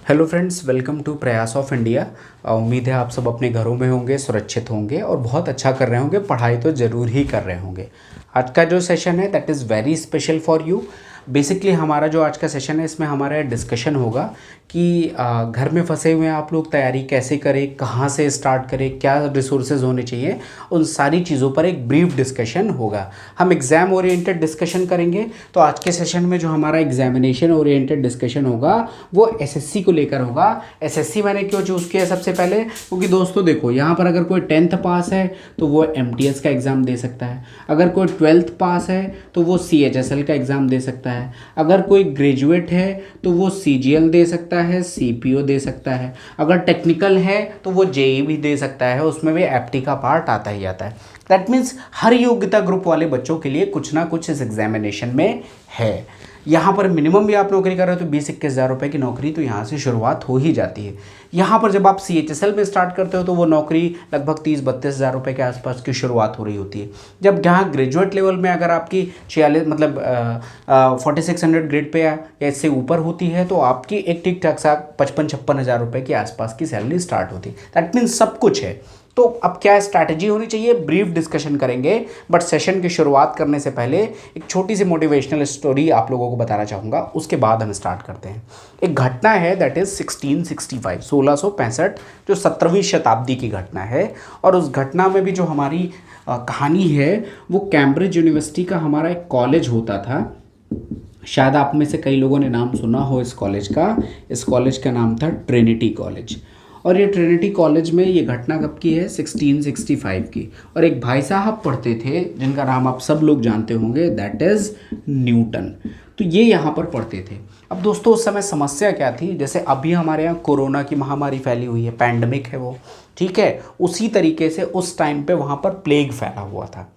Hello friends, welcome to प्रयास of India. उम्मीद है आप सब अपने घरों में होंगे, सुरक्षित होंगे और बहुत अच्छा कर रहे होंगे। पढ़ाई तो ज़रूर ही कर रहे होंगे। आज का जो सेशन है that is very special for you. Basically हमारा जो आज का सेशन है इसमें हमारा डिस्कशन होगा कि घर में फंसे हुए हैं आप लोग, तैयारी कैसे करें, कहाँ से स्टार्ट करें, क्या रिसोर्सेज होने चाहिए, उन सारी चीज़ों पर एक ब्रीफ डिस्कशन होगा। हम एग्ज़ाम ओरिएंटेड डिस्कशन करेंगे। तो आज के सेशन में जो हमारा एग्जामिनेशन ओरिएंटेड डिस्कशन होगा वो एसएससी को लेकर होगा। एसएससी मैंने क्यों चूज़ किया सबसे पहले, क्योंकि दोस्तों देखो यहाँ पर अगर कोई 10th पास है तो वो एमटीएस का एग्ज़ाम दे सकता है, अगर कोई 12th पास है तो वो सीएचएसएल का एग्ज़ाम दे सकता है, अगर कोई ग्रेजुएट है तो वो सीजीएल दे सकता है, सीपीओ दे सकता है, अगर टेक्निकल है तो वो जेई भी दे सकता है, उसमें भी एप्टी का पार्ट आता ही आता है। दैट मीन्स हर योग्यता ग्रुप वाले बच्चों के लिए कुछ ना कुछ इस एग्जामिनेशन में है। यहाँ पर मिनिमम भी आप नौकरी कर रहे हो तो 20-21 हज़ार रुपये की नौकरी तो यहाँ से शुरुआत हो ही जाती है। यहाँ पर जब आप सीएचएसएल में स्टार्ट करते हो तो वो नौकरी लगभग 30-32 हज़ार रुपये के आसपास की शुरुआत हो रही होती है। जब यहाँ ग्रेजुएट लेवल में अगर आपकी 46 मतलब 4600 ग्रेड पे या इससे ऊपर होती है तो आपकी एक ठीक ठाक सा 55-56 हज़ार रुपये के आसपास की सैलरी स्टार्ट होती है। दैट मीन्स सब कुछ है। तो अब क्या स्ट्रैटेजी होनी चाहिए, ब्रीफ डिस्कशन करेंगे। बट सेशन की शुरुआत करने से पहले एक छोटी सी मोटिवेशनल स्टोरी आप लोगों को बताना चाहूँगा, उसके बाद हम स्टार्ट करते हैं। एक घटना है दैट इज़ 1665 जो 17वीं शताब्दी की घटना है। और उस घटना में भी जो हमारी कहानी है वो कैम्ब्रिज यूनिवर्सिटी का हमारा एक कॉलेज होता था। शायद आप में से कई लोगों ने नाम सुना हो इस कॉलेज का। इस कॉलेज का नाम था ट्रिनिटी कॉलेज। और ये ट्रिनिटी कॉलेज में ये घटना कब की है, 1665 की। और एक भाई साहब पढ़ते थे जिनका नाम आप सब लोग जानते होंगे, दैट इज़ न्यूटन। तो ये यहाँ पर पढ़ते थे। अब दोस्तों उस समय समस्या क्या थी, जैसे अभी हमारे यहाँ कोरोना की महामारी फैली हुई है, पैंडमिक है वो, ठीक है, उसी तरीके से उस टाइम पे वहाँ पर प्लेग फैला हुआ था।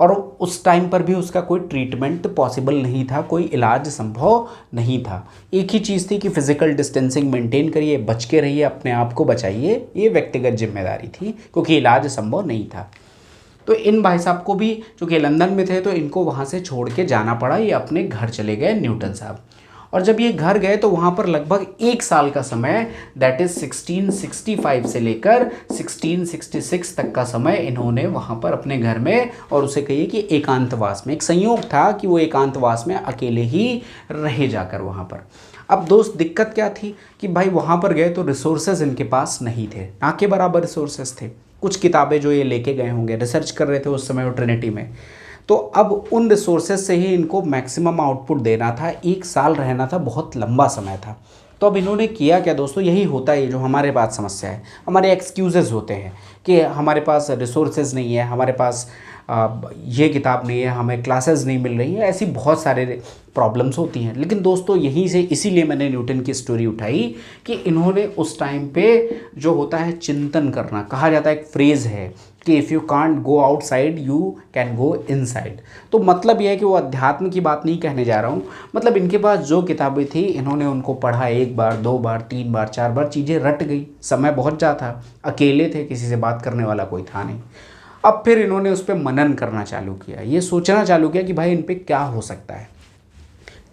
और उस टाइम पर भी उसका कोई ट्रीटमेंट पॉसिबल नहीं था, कोई इलाज संभव नहीं था। एक ही चीज़ थी कि फिजिकल डिस्टेंसिंग मेंटेन करिए, बच के रहिए, अपने आप को बचाइए, ये व्यक्तिगत जिम्मेदारी थी क्योंकि इलाज संभव नहीं था। तो इन भाई साहब को भी, चूँकि लंदन में थे, तो इनको वहाँ से छोड़ के जाना पड़ा। ये अपने घर चले गए न्यूटन साहब। और जब ये घर गए तो वहाँ पर लगभग 1 साल का समय, दैट इज़ 1665 से लेकर 1666 तक का समय इन्होंने वहाँ पर अपने घर में, और उसे कहिए कि एकांतवास में, एक संयोग था कि वो एकांतवास में अकेले ही रहे जाकर वहाँ पर। अब दोस्त दिक्कत क्या थी कि भाई वहाँ पर गए तो रिसोर्सेज इनके पास नहीं थे, ना के बराबर रिसोर्सेज थे। कुछ किताबें जो ये लेके गए होंगे, रिसर्च कर रहे थे उस समय वो ट्रिनिटी में, तो अब उन रिसोर्सेज से ही इनको मैक्सिमम आउटपुट देना था। 1 साल रहना था, बहुत लंबा समय था। तो अब इन्होंने किया क्या दोस्तों, यही होता है जो हमारे पास समस्या है, हमारे एक्सक्यूज़ेस होते हैं कि हमारे पास रिसोर्सेज नहीं है, हमारे पास ये किताब नहीं है, हमें क्लासेस नहीं मिल रही हैं, ऐसी बहुत सारे प्रॉब्लम्स होती हैं। लेकिन दोस्तों यहीं से, इसीलिए मैंने न्यूटन की स्टोरी उठाई कि इन्होंने उस टाइम पे जो होता है चिंतन करना, कहा जाता है, एक फ्रेज़ है कि if you can't go outside you can go inside. तो मतलब यह है कि वो अध्यात्म की बात नहीं कहने जा रहा हूँ, मतलब इनके पास जो किताबें थी इन्होंने उनको पढ़ा, 1 बार 2 बार 3 बार 4 बार, चीज़ें रट गई। समय बहुत ज़्यादा था, अकेले थे, किसी से बात करने वाला कोई था नहीं। अब फिर इन्होंने उस पर मनन करना चालू किया, ये सोचना चालू किया कि भाई इन पर क्या हो सकता है,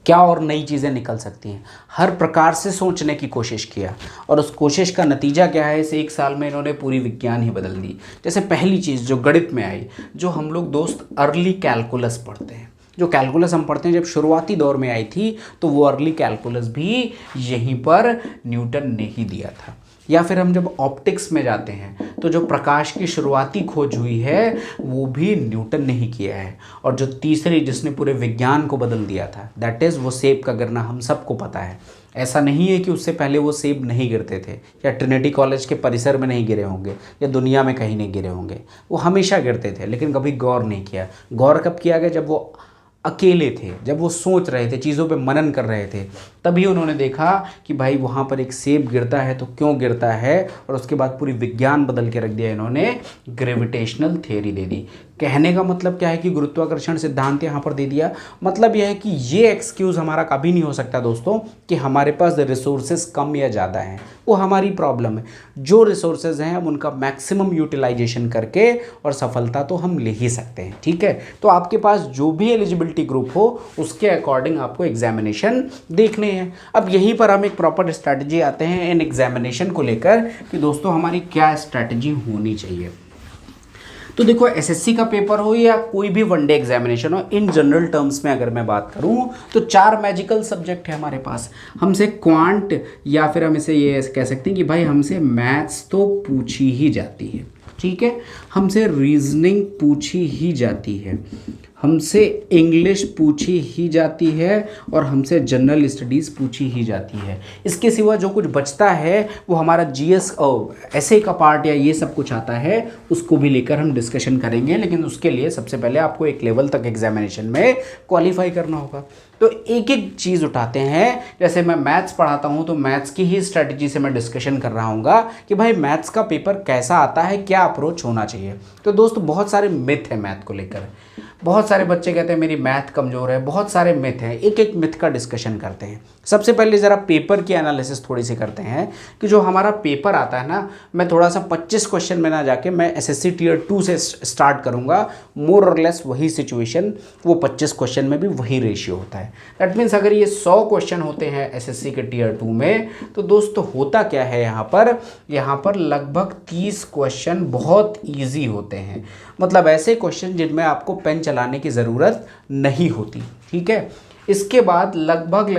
क्या और नई चीज़ें निकल सकती हैं। हर प्रकार से सोचने की कोशिश किया और उस कोशिश का नतीजा क्या है, इस 1 साल में इन्होंने पूरी विज्ञान ही बदल दी। जैसे पहली चीज़ जो गणित में आई, जो हम लोग दोस्त अर्ली कैलकुलस पढ़ते हैं, जो कैलकुलस हम पढ़ते हैं, जब शुरुआती दौर में आई थी तो वो अर्ली कैलकुलस भी यहीं पर न्यूटन ने ही दिया था। या फिर हम जब ऑप्टिक्स में जाते हैं तो जो प्रकाश की शुरुआती खोज हुई है वो भी न्यूटन ने ही किया है। और जो तीसरी जिसने पूरे विज्ञान को बदल दिया था, दैट इज़ वो सेब का गिरना, हम सबको पता है। ऐसा नहीं है कि उससे पहले वो सेब नहीं गिरते थे, या ट्रिनिटी कॉलेज के परिसर में नहीं गिरे होंगे, या दुनिया में कहीं नहीं गिरे होंगे, वो हमेशा गिरते थे, लेकिन कभी गौर नहीं किया। गौर कब किया गया, जब वो अकेले थे, जब वो सोच रहे थे, चीज़ों पे मनन कर रहे थे, तभी उन्होंने देखा कि भाई वहाँ पर एक सेब गिरता है तो क्यों गिरता है। और उसके बाद पूरी विज्ञान बदल के रख दिया इन्होंने, ग्रेविटेशनल थ्योरी दे दी। कहने का मतलब क्या है कि गुरुत्वाकर्षण सिद्धांत यहाँ पर दे दिया। मतलब यह है कि ये एक्सक्यूज़ हमारा कभी नहीं हो सकता दोस्तों कि हमारे पास रिसोर्सेज कम या ज़्यादा हैं, वो हमारी प्रॉब्लम है। जो रिसोर्सेज हैं हम उनका मैक्सिमम यूटिलाइजेशन करके और सफलता तो हम ले ही सकते हैं, ठीक है। तो आपके पास जो भी एलिजिबिलिटी एलिजिबिलिटी ग्रुप हो, उसके अकॉर्डिंग आपको एग्जामिनेशन देखने हैं। अब यहीं पर हम एक प्रॉपर स्ट्रैटेजी आते हैं इन एग्जामिनेशन को लेकर कि दोस्तों हमारी क्या स्ट्रैटेजी होनी चाहिए। तो देखो एसएससी का पेपर हो या कोई भी वनडे एग्जामिनेशन हो, इन जनरल टर्म्स में अगर मैं बात करूं तो 4 मैजिकल सब्जेक्ट है हमारे पास। हमसे क्वांट या फिर हम इसे ये कह सकते हैं कि भाई हमसे मैथ्स तो पूछी ही जाती है, ठीक है, हमसे रीजनिंग पूछी ही जाती है, हमसे इंग्लिश पूछी ही जाती है और हमसे जनरल स्टडीज़ पूछी ही जाती है। इसके सिवा जो कुछ बचता है वो हमारा जीएस ऐसे का पार्ट या ये सब कुछ आता है, उसको भी लेकर हम डिस्कशन करेंगे। लेकिन उसके लिए सबसे पहले आपको एक लेवल तक एग्जामिनेशन में क्वालिफाई करना होगा। तो एक एक चीज़ उठाते हैं। जैसे मैं मैथ्स पढ़ाता हूँ तो मैथ्स की ही स्ट्रेटजी से मैं डिस्कशन कर रहा हूँगा कि भाई मैथ्स का पेपर कैसा आता है, क्या अप्रोच होना चाहिए। तो दोस्तों बहुत सारे मिथ हैं मैथ को लेकर। बहुत सारे बच्चे कहते हैं मेरी मैथ कमज़ोर है, बहुत सारे मिथ हैं। एक एक मिथ का डिस्कशन करते हैं। सबसे पहले ज़रा पेपर की एनालिसिस थोड़ी सी करते हैं कि जो हमारा पेपर आता है ना, मैं थोड़ा सा 25 क्वेश्चन में ना जाके मैं एसएससी टियर 2 से स्टार्ट करूँगा। मोर और लेस वही सिचुएशन, वो 25 क्वेश्चन में भी वही रेशियो होता है। दैट मीन्स अगर ये 100 क्वेश्चन होते हैं एसएससी के टियर 2 में, तो दोस्तों होता क्या है यहाँ पर लगभग 30 क्वेश्चन बहुत ईजी होते हैं। मतलब ऐसे क्वेश्चन जिनमें आपको पेन चलाने की ज़रूरत नहीं होती, ठीक है। इसके बाद लगभग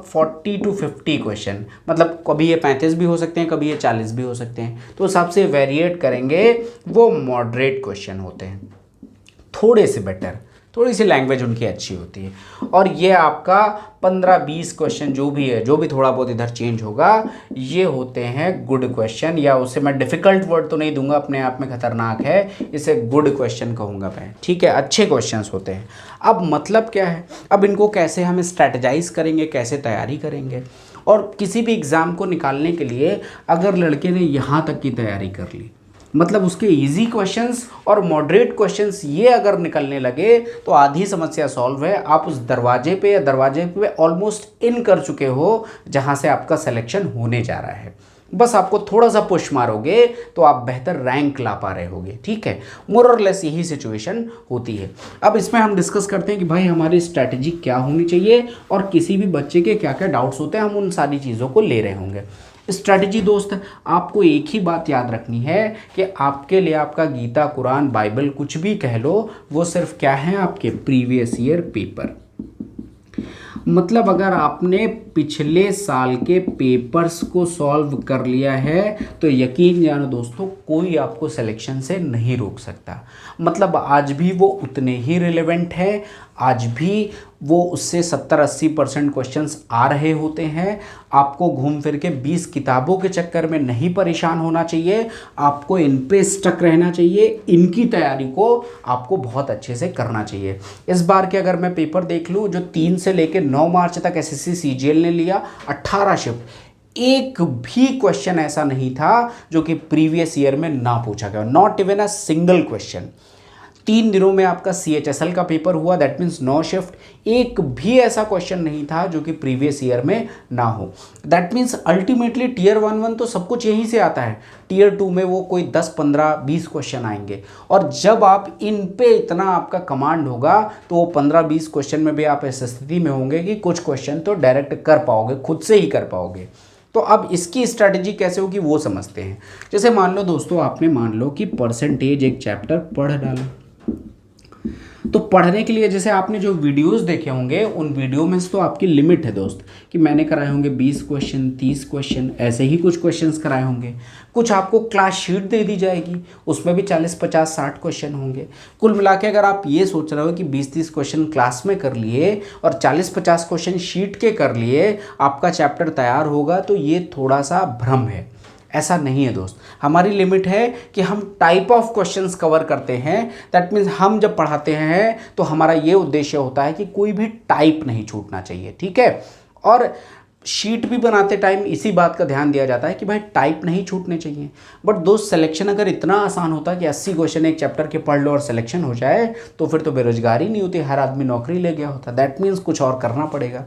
40 to 50 क्वेश्चन, मतलब कभी ये 35 भी हो सकते हैं, कभी ये 40 भी हो सकते हैं। तो उस हिसाब से वेरिएट करेंगे, वो मॉडरेट क्वेश्चन होते हैं, थोड़े से बेटर, थोड़ी सी लैंग्वेज उनकी अच्छी होती है। और ये आपका 15-20 क्वेश्चन जो भी है, जो भी थोड़ा बहुत इधर चेंज होगा, ये होते हैं गुड क्वेश्चन, या उसे मैं डिफ़िकल्ट वर्ड तो नहीं दूंगा, अपने आप में खतरनाक है, इसे गुड क्वेश्चन कहूँगा मैं, ठीक है। अच्छे क्वेश्चंस होते हैं। अब मतलब क्या है, अब इनको कैसे हम स्ट्रैटेजाइज करेंगे, कैसे तैयारी करेंगे। और किसी भी एग्ज़ाम को निकालने के लिए अगर लड़के ने यहाँ तक की तैयारी कर ली, मतलब उसके इजी क्वेश्चंस और मॉडरेट क्वेश्चंस ये अगर निकलने लगे, तो आधी समस्या सॉल्व है। आप उस दरवाजे पे ऑलमोस्ट इन कर चुके हो जहां से आपका सिलेक्शन होने जा रहा है। बस आपको थोड़ा सा पुश मारोगे तो आप बेहतर रैंक ला पा रहे होगे, ठीक है। मोर और लेस यही सिचुएशन होती है। अब इसमें हम डिस्कस करते हैं कि भाई हमारी स्ट्रैटेजी क्या होनी चाहिए और किसी भी बच्चे के क्या क्या डाउट्स होते हैं, हम उन सारी चीज़ों को ले रहे होंगे। स्ट्रैटेजी दोस्त, आपको एक ही बात याद रखनी है कि आपके लिए आपका गीता, कुरान, बाइबल कुछ भी कह लो, वो सिर्फ क्या है, आपके प्रीवियस ईयर पेपर। मतलब अगर आपने पिछले साल के पेपर्स को सॉल्व कर लिया है तो यकीन जानो दोस्तों, कोई आपको सिलेक्शन से नहीं रोक सकता। मतलब आज भी वो उतने ही रिलेवेंट है, आज भी वो उससे 70-80% क्वेश्चंस आ रहे होते हैं। आपको घूम फिर के 20 किताबों के चक्कर में नहीं परेशान होना चाहिए, आपको इन पे स्टक रहना चाहिए। इनकी तैयारी को आपको बहुत अच्छे से करना चाहिए। इस बार के अगर मैं पेपर देख लूँ, जो 3 से लेकर 9 मार्च तक एसएससी सीजीएल ने लिया, 18 शिफ्ट, एक भी क्वेश्चन ऐसा नहीं था जो कि प्रीवियस ईयर में ना पूछा गया, not even a single question. 3 दिनों में आपका CHSL का पेपर हुआ, दैट मीन्स 9 शिफ्ट, एक भी ऐसा क्वेश्चन नहीं था जो कि प्रीवियस ईयर में ना हो। दैट मीन्स अल्टीमेटली टियर 1 तो सब कुछ यहीं से आता है, टियर 2 में वो कोई 10, 15, 20 क्वेश्चन आएंगे। और जब आप इन पे इतना आपका कमांड होगा तो वो 15-20 क्वेश्चन में भी आप इस स्थिति में होंगे कि कुछ क्वेश्चन तो डायरेक्ट कर पाओगे, खुद से ही कर पाओगे। तो अब इसकी स्ट्रैटेजी कैसे होगी वो समझते हैं। जैसे मान लो दोस्तों, आपने मान लो कि परसेंटेज एक चैप्टर पढ़ डाला, तो पढ़ने के लिए जैसे आपने जो वीडियोस देखे होंगे, उन वीडियो में तो आपकी लिमिट है दोस्त कि मैंने कराए होंगे 20 क्वेश्चन, 30 क्वेश्चन, ऐसे ही कुछ क्वेश्चंस कराए होंगे। कुछ आपको क्लास शीट दे दी जाएगी, उसमें भी 40, 50, 60 क्वेश्चन होंगे। कुल मिला के अगर आप ये सोच रहे हो कि 20-30 क्वेश्चन क्लास में कर लिए और 40-50 क्वेश्चन शीट के कर लिए, आपका चैप्टर तैयार होगा, तो ये थोड़ा सा भ्रम है। ऐसा नहीं है दोस्त। हमारी लिमिट है कि हम टाइप ऑफ क्वेश्चंस कवर करते हैं। दैट मीन्स हम जब पढ़ाते हैं तो हमारा ये उद्देश्य होता है कि कोई भी टाइप नहीं छूटना चाहिए, ठीक है। और शीट भी बनाते टाइम इसी बात का ध्यान दिया जाता है कि भाई टाइप नहीं छूटने चाहिए। बट दोस्त, सिलेक्शन अगर इतना आसान होता कि 80 क्वेश्चन एक चैप्टर के पढ़ लो और सिलेक्शन हो जाए, तो फिर तो बेरोजगारी नहीं होती, हर आदमी नौकरी ले गया होता। दैट मीन्स कुछ और करना पड़ेगा।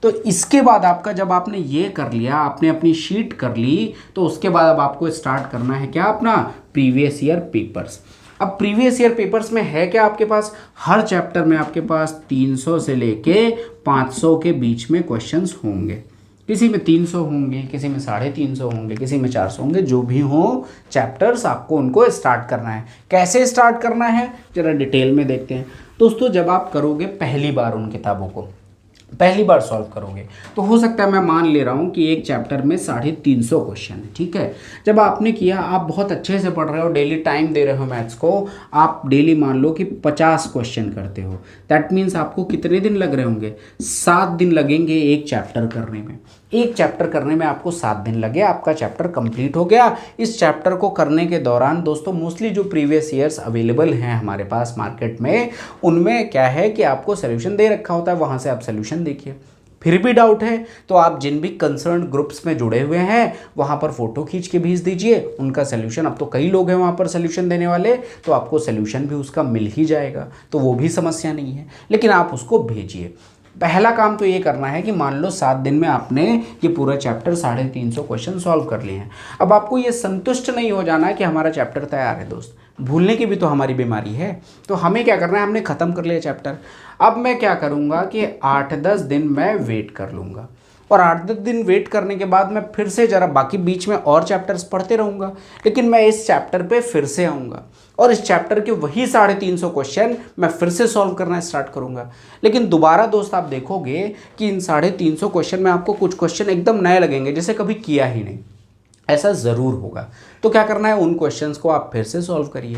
तो इसके बाद आपका जब आपने ये कर लिया, आपने अपनी शीट कर ली, तो उसके बाद अब आपको स्टार्ट करना है क्या, अपना प्रीवियस ईयर पेपर्स। अब प्रीवियस ईयर पेपर्स में है क्या आपके पास, हर चैप्टर में आपके पास 300 से लेके 500 के बीच में क्वेश्चंस होंगे। किसी में 300 होंगे, किसी में 350 होंगे, किसी में 400 होंगे, जो भी हो चैप्टर्स आपको उनको स्टार्ट करना है। कैसे स्टार्ट करना है जरा डिटेल में देखते हैं दोस्तों। जब आप करोगे पहली बार उन किताबों को पहली बार सॉल्व करोगे तो हो सकता है, मैं मान ले रहा हूँ कि एक चैप्टर में 350 क्वेश्चन है, ठीक है। जब आपने किया, आप बहुत अच्छे से पढ़ रहे हो, डेली टाइम दे रहे हो मैथ्स को, आप डेली मान लो कि 50 क्वेश्चन करते हो, दैट मीन्स आपको कितने दिन लग रहे होंगे, 7 दिन लगेंगे एक चैप्टर करने में। एक चैप्टर करने में आपको 7 दिन लगे, आपका चैप्टर कंप्लीट हो गया। इस चैप्टर को करने के दौरान दोस्तों मोस्टली जो प्रीवियस ईयर्स अवेलेबल हैं हमारे पास मार्केट में, उनमें क्या है कि आपको सोल्यूशन दे रखा होता है, वहाँ से आप सोल्यूशन देखिए। फिर भी डाउट है तो आप जिन भी कंसर्न ग्रुप्स में जुड़े हुए हैं वहाँ पर फोटो खींच के भेज दीजिए उनका सोल्यूशन। अब तो कई लोग हैं वहाँ पर सोल्यूशन देने वाले, तो आपको सोल्यूशन भी उसका मिल ही जाएगा, तो वो भी समस्या नहीं है, लेकिन आप उसको भेजिए। पहला काम तो ये करना है कि मान लो 7 दिन में आपने ये पूरा चैप्टर 350 क्वेश्चन सॉल्व कर लिए हैं। अब आपको ये संतुष्ट नहीं हो जाना है कि हमारा चैप्टर तैयार है दोस्त, भूलने की भी तो हमारी बीमारी है। तो हमें क्या करना है, हमने ख़त्म कर लिया चैप्टर, अब मैं क्या करूँगा कि 8-10 दिन मैं वेट कर लूँगा, और 8-10 दिन वेट करने के बाद मैं फिर से ज़रा बाकी बीच में और चैप्टर्स पढ़ते रहूँगा, लेकिन मैं इस चैप्टर पे फिर से आऊँगा और इस चैप्टर के वही 350 क्वेश्चन मैं फिर से सॉल्व करना स्टार्ट करूँगा। लेकिन दोबारा दोस्त आप देखोगे कि इन 350 क्वेश्चन में आपको कुछ क्वेश्चन एकदम नए लगेंगे, जैसे कभी किया ही नहीं, ऐसा ज़रूर होगा। तो क्या करना है, उन क्वेश्चंस को आप फिर से सॉल्व करिए,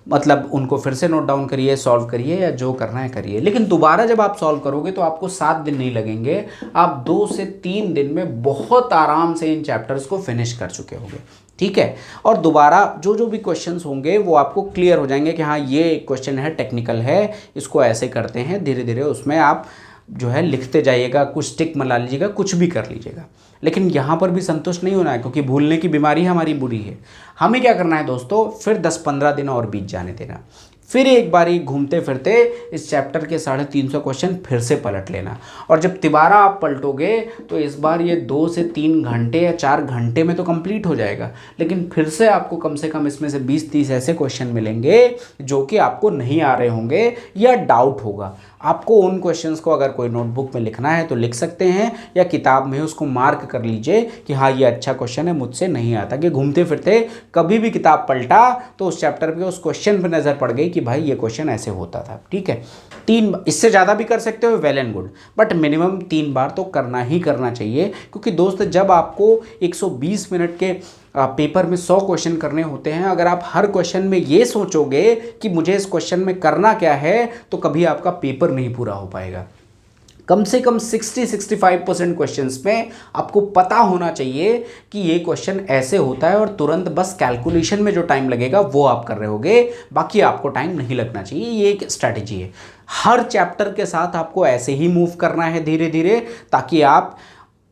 मतलब उनको फिर से नोट डाउन करिए, सॉल्व करिए, या जो करना है करिए। लेकिन दोबारा जब आप सॉल्व करोगे तो आपको 7 दिन नहीं लगेंगे, आप 2 से 3 दिन में बहुत आराम से इन चैप्टर्स को फिनिश कर चुके होंगे, ठीक है। और दोबारा जो जो भी क्वेश्चंस होंगे वो आपको क्लियर हो जाएंगे कि हाँ ये क्वेश्चन है, टेक्निकल है, इसको ऐसे करते हैं। धीरे धीरे उसमें आप जो है लिखते जाइएगा, कुछ टिक मना लीजिएगा, कुछ भी कर लीजिएगा। लेकिन यहाँ पर भी संतुष्ट नहीं होना है, क्योंकि भूलने की बीमारी हमारी बुरी है। हमें क्या करना है दोस्तों, फिर 10-15 दिन और बीत जाने देना, फिर एक बारी घूमते फिरते इस चैप्टर के 350 क्वेश्चन फिर से पलट लेना। और जब तिबारा आप पलटोगे तो इस बार ये 2 से 3 घंटे या 4 घंटे में तो कंप्लीट हो जाएगा, लेकिन फिर से आपको कम से कम इसमें से 20-30 ऐसे क्वेश्चन मिलेंगे जो कि आपको नहीं आ रहे होंगे या डाउट होगा। आपको उन क्वेश्चंस को अगर कोई नोटबुक में लिखना है तो लिख सकते हैं, या किताब में उसको मार्क कर लीजिए कि हाँ ये अच्छा क्वेश्चन है, मुझसे नहीं आता। कि घूमते फिरते कभी भी किताब पलटा तो उस चैप्टर पे उस क्वेश्चन पे नज़र पड़ गई कि भाई ये क्वेश्चन ऐसे होता था, ठीक है। 3, इससे ज़्यादा भी कर सकते हो, well and good, but minimum 3 बार तो करना ही करना चाहिए। क्योंकि दोस्त जब आपको 120 मिनट के पेपर में 100 क्वेश्चन करने होते हैं, अगर आप हर क्वेश्चन में ये सोचोगे कि मुझे इस क्वेश्चन में करना क्या है, तो कभी आपका पेपर नहीं पूरा हो पाएगा। कम से कम 60-65% क्वेश्चंस में आपको पता होना चाहिए कि ये क्वेश्चन ऐसे होता है, और तुरंत बस कैलकुलेशन में जो टाइम लगेगा वो आप कर रहे होगे, बाकी आपको टाइम नहीं लगना चाहिए। ये एक स्ट्रैटेजी है, हर चैप्टर के साथ आपको ऐसे ही मूव करना है धीरे धीरे, ताकि आप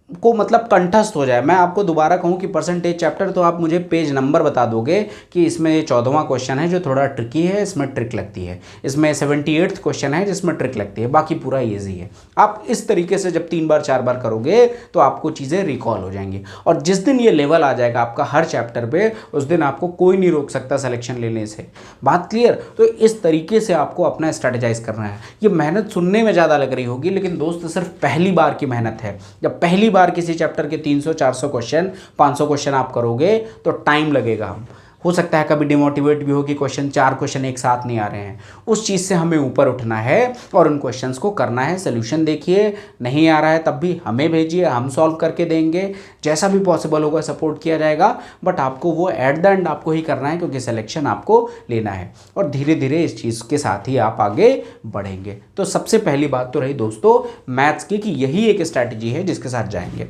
को मतलब कंठस्थ हो जाए। मैं आपको दोबारा कहूँ कि परसेंटेज चैप्टर, तो आप मुझे पेज नंबर बता दोगे कि इसमें 14वां क्वेश्चन है जो थोड़ा ट्रिकी है, इसमें ट्रिक लगती है, इसमें 78th क्वेश्चन है जिसमें ट्रिक लगती है, बाकी पूरा ईजी है। आप इस तरीके से जब 3 बार 4 बार करोगे तो आपको चीज़ें रिकॉल हो जाएंगी, और जिस दिन ये लेवल आ जाएगा आपका हर चैप्टर पे, उस दिन आपको कोई नहीं रोक सकता सिलेक्शन लेने से। बात क्लियर? तो इस तरीके से आपको अपना स्ट्रेटेजाइज करना है। ये मेहनत सुनने में ज़्यादा लग रही होगी, लेकिन दोस्त सिर्फ पहली बार की मेहनत है। जब पहली बार किसी चैप्टर के 300-400 क्वेश्चन, 500 क्वेश्चन आप करोगे तो टाइम लगेगा। हो सकता है कभी डिमोटिवेट भी हो कि 4 क्वेश्चन एक साथ नहीं आ रहे हैं। उस चीज़ से हमें ऊपर उठना है और उन क्वेश्चंस को करना है। सोल्यूशन देखिए, नहीं आ रहा है तब भी हमें भेजिए, हम सॉल्व करके देंगे, जैसा भी पॉसिबल होगा सपोर्ट किया जाएगा। बट आपको वो एट द एंड आपको ही करना है, क्योंकि सिलेक्शन आपको लेना है, और धीरे धीरे इस चीज़ के साथ ही आप आगे बढ़ेंगे। तो सबसे पहली बात तो रही दोस्तों मैथ्स की, कि यही एक स्ट्रैटेजी है जिसके साथ जाएंगे।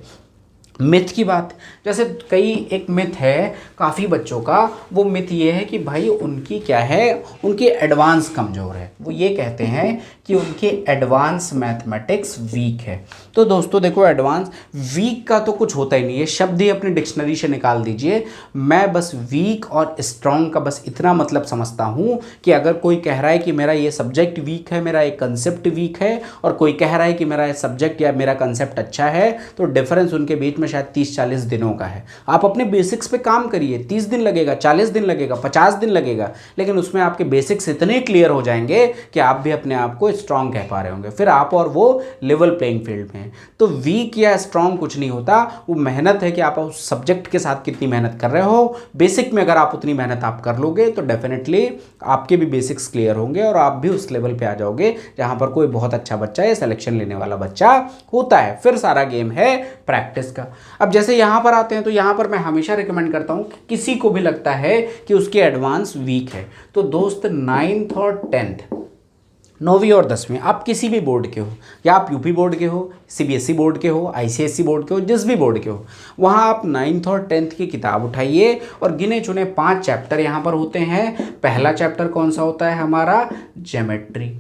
मिथ की बात, जैसे कई एक मिथ है काफ़ी बच्चों का, वो मिथ ये है कि भाई उनकी क्या है, उनकी एडवांस कमज़ोर है। वो ये कहते हैं कि उनकी एडवांस मैथमेटिक्स वीक है। तो दोस्तों देखो, एडवांस वीक का तो कुछ होता ही नहीं है, शब्द ही अपनी डिक्शनरी से निकाल दीजिए। मैं बस वीक और स्ट्रॉन्ग का बस इतना मतलब समझता हूँ कि अगर कोई कह रहा है कि मेरा ये सब्जेक्ट वीक है, मेरा एक कंसेप्ट वीक है, और कोई कह रहा है कि मेरा सब्जेक्ट या मेरा कंसेप्ट अच्छा है, तो डिफरेंस उनके बीच में शायद 30-40 दिनों का है। आप अपने बेसिक्स पे काम करिए, 30 दिन लगेगा, 40 दिन लगेगा, 50 दिन लगेगा, लेकिन उसमें आपके बेसिक्स इतने क्लियर हो जाएंगे कि आप भी अपने आप को स्ट्रांग कह पा रहे होंगे। फिर आप और वो लेवल प्लेइंग फील्ड में हैं। तो वीक या स्ट्रांग कुछ नहीं होता, वो मेहनत है कि आप उस सब्जेक्ट के साथ कितनी मेहनत कर रहे हो। बेसिक में अगर आप उतनी मेहनत आप कर लोगे तो डेफिनेटली आपके भी बेसिक्स क्लियर होंगे और आप भी उस लेवल पे आ जाओगे जहां पर कोई बहुत अच्छा बच्चा या सिलेक्शन लेने वाला बच्चा होता है। फिर सारा गेम है प्रैक्टिस का। अब जैसे यहां पर आते हैं तो यहां पर मैं हमेशा रिकमेंड करता हूं कि किसी को भी लगता है कि उसके एडवांस वीक है तो दोस्त 9th और 10th, 9वीं और 10वीं, आप किसी भी बोर्ड के हो, या आप यूपी बोर्ड के हो, सीबीएसई बोर्ड के हो, आईसीएसई बोर्ड के हो, जिस भी बोर्ड के हो, वहाँ आप 9th और 10th की किताब उठाइए और गिने चुने 5 चैप्टर यहाँ पर होते हैं। पहला चैप्टर कौन सा होता है हमारा? ज्योमेट्री।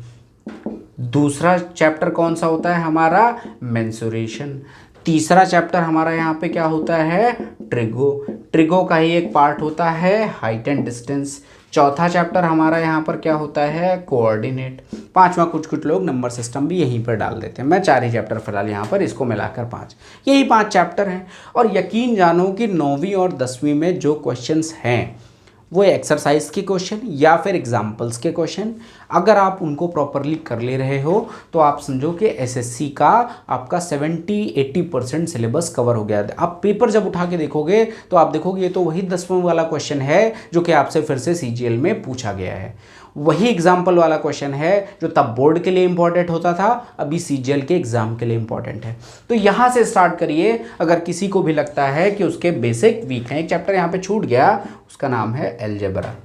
दूसरा चैप्टर कौन सा होता है हमारा? मेंसुरेशन। तीसरा चैप्टर हमारा यहाँ पे क्या होता है? ट्रिगो। ट्रिगो का ही एक पार्ट होता है हाइट एंड डिस्टेंस। चौथा चैप्टर हमारा यहाँ पर क्या होता है? कोऑर्डिनेट। पांचवा कुछ लोग नंबर सिस्टम भी यहीं पर डाल देते हैं। मैं 4 ही चैप्टर फिलहाल यहाँ पर, इसको मिलाकर 5, यही 5 चैप्टर हैं। और यकीन जानो कि 9वीं और 10वीं में जो क्वेश्चंस हैं वो एक्सरसाइज के क्वेश्चन या फिर एग्जाम्पल्स के क्वेश्चन, अगर आप उनको प्रॉपरली कर ले रहे हो तो आप समझो कि एसएससी का आपका 70-80% सिलेबस कवर हो गया। आप पेपर जब उठा के देखोगे तो आप देखोगे ये तो वही 10वीं वाला क्वेश्चन है जो कि आपसे फिर से सीजीएल में पूछा गया है। वही एग्जाम्पल वाला क्वेश्चन है जो तब बोर्ड के लिए इंपॉर्टेंट होता था, अभी सीजीएल के एग्जाम के लिए इंपॉर्टेंट है। तो यहाँ से स्टार्ट करिए अगर किसी को भी लगता है कि उसके बेसिक वीक हैं। एक चैप्टर यहाँ पे छूट गया, उसका नाम है अलजेब्रा।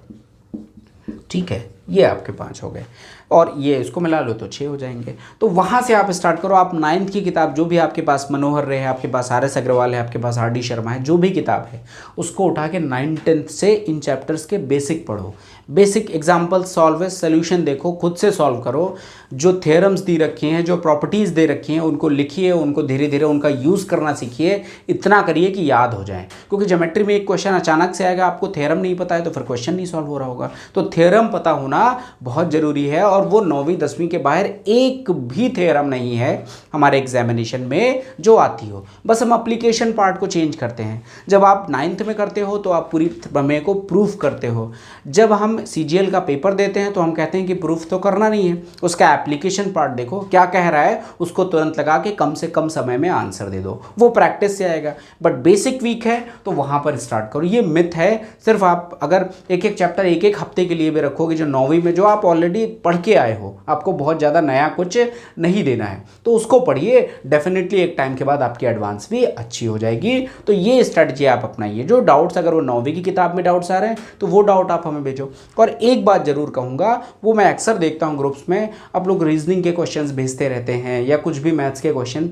ठीक है, ये आपके 5 हो गए और ये इसको मिला लो तो 6 हो जाएंगे। तो वहाँ से आप स्टार्ट करो। आप 9th की किताब जो भी आपके पास, मनोहर रे है, आपके पास आर एस अग्रवाल है, आपके पास आर डी शर्मा है, जो भी किताब है उसको उठा के 9th-10th से इन चैप्टर्स के बेसिक पढ़ो। बेसिक एग्जाम्पल सॉल्व, सोल्यूशन देखो, खुद से सॉल्व करो। जो थ्योरम्स दी रखी हैं, जो प्रॉपर्टीज़ दे रखी हैं, उनको लिखिए, उनको धीरे धीरे उनका यूज़ करना सीखिए। इतना करिए कि याद हो जाए, क्योंकि ज्योमेट्री में एक क्वेश्चन अचानक से आएगा, आपको थ्योरम नहीं पता है तो फिर क्वेश्चन नहीं सॉल्व हो रहा होगा। तो थ्योरम पता होना बहुत ज़रूरी है और वो 9वीं 10वीं के बाहर एक भी थ्योरम नहीं है हमारे एग्जामिनेशन में जो आती हो। बस हम एप्लीकेशन पार्ट को चेंज करते हैं। जब आप 9th में करते हो तो आप पूरी प्रमेय को प्रूफ करते हो। जब हम सीजीएल का पेपर देते हैं तो हम कहते हैं कि प्रूफ तो करना नहीं है, उसका एप्लीकेशन पार्ट देखो क्या कह रहा है, उसको तुरंत लगा के कम से कम समय में आंसर दे दो, वो प्रैक्टिस से आएगा। बट बेसिक वीक है तो वहाँ पर स्टार्ट करो। ये मिथ है। सिर्फ आप अगर एक एक चैप्टर एक एक हफ्ते के लिए भी रखोगे, जो 9वीं में जो आप ऑलरेडी पढ़ के आए हो, आपको बहुत ज़्यादा नया कुछ नहीं देना है, तो उसको पढ़िए। डेफिनेटली एक टाइम के बाद आपकी एडवांस भी अच्छी हो जाएगी। तो ये स्ट्रेटजी आप अपनाइए। जो डाउट्स अगर वो 9वीं की किताब में डाउट्स आ रहे हैं तो वो डाउट आप हमें भेजो। और एक बात जरूर कहूँगा, वो मैं अक्सर देखता हूँ ग्रुप्स में, आप लोग रीजनिंग के क्वेश्चंस भेजते रहते हैं या कुछ भी मैथ्स के क्वेश्चन,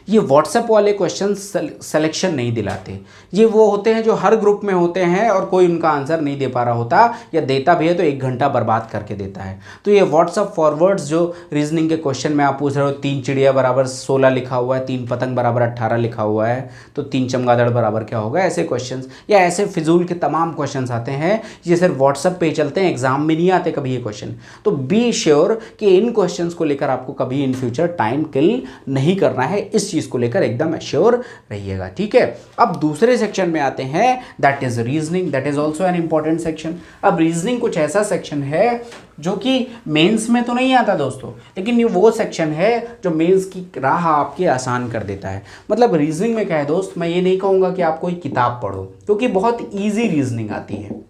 ये व्हाट्सएप वाले क्वेश्चन सिलेक्शन नहीं दिलाते। ये वो होते हैं जो हर ग्रुप में होते हैं और कोई उनका आंसर नहीं दे पा रहा होता, या देता भी है तो 1 घंटा बर्बाद करके देता है। तो ये व्हाट्सएप फॉरवर्ड्स जो रीजनिंग के क्वेश्चन में आप पूछ रहे हो, 3 चिड़िया बराबर 16 लिखा हुआ है, 3 पतंग बराबर 18 लिखा हुआ है, तो 3 चमगादड़ बराबर क्या होगा, ऐसे क्वेश्चन या ऐसे फिजूल के तमाम क्वेश्चन आते हैं। ये सिर्फ व्हाट्सएप पे चलते हैं, एग्जाम में नहीं आते कभी ये क्वेश्चन। तो बी श्योर कि इन क्वेश्चन को लेकर आपको कभी इन फ्यूचर टाइम किल नहीं करना है। इस चीज को लेकर एकदम श्योर रहिएगा। ठीक है, अब दूसरे सेक्शन में आते हैं, that is reasoning. That is also an important section. अब रीजनिंग कुछ ऐसा सेक्शन है जो कि मेंस में तो नहीं आता दोस्तों, लेकिन ये वो सेक्शन है जो मेंस की राह आपकी आसान कर देता है। मतलब रीजनिंग में क्या है दोस्त, मैं ये नहीं कहूँगा कि आप कोई किताब पढ़ो, क्योंकि बहुत ईजी रीजनिंग आती है।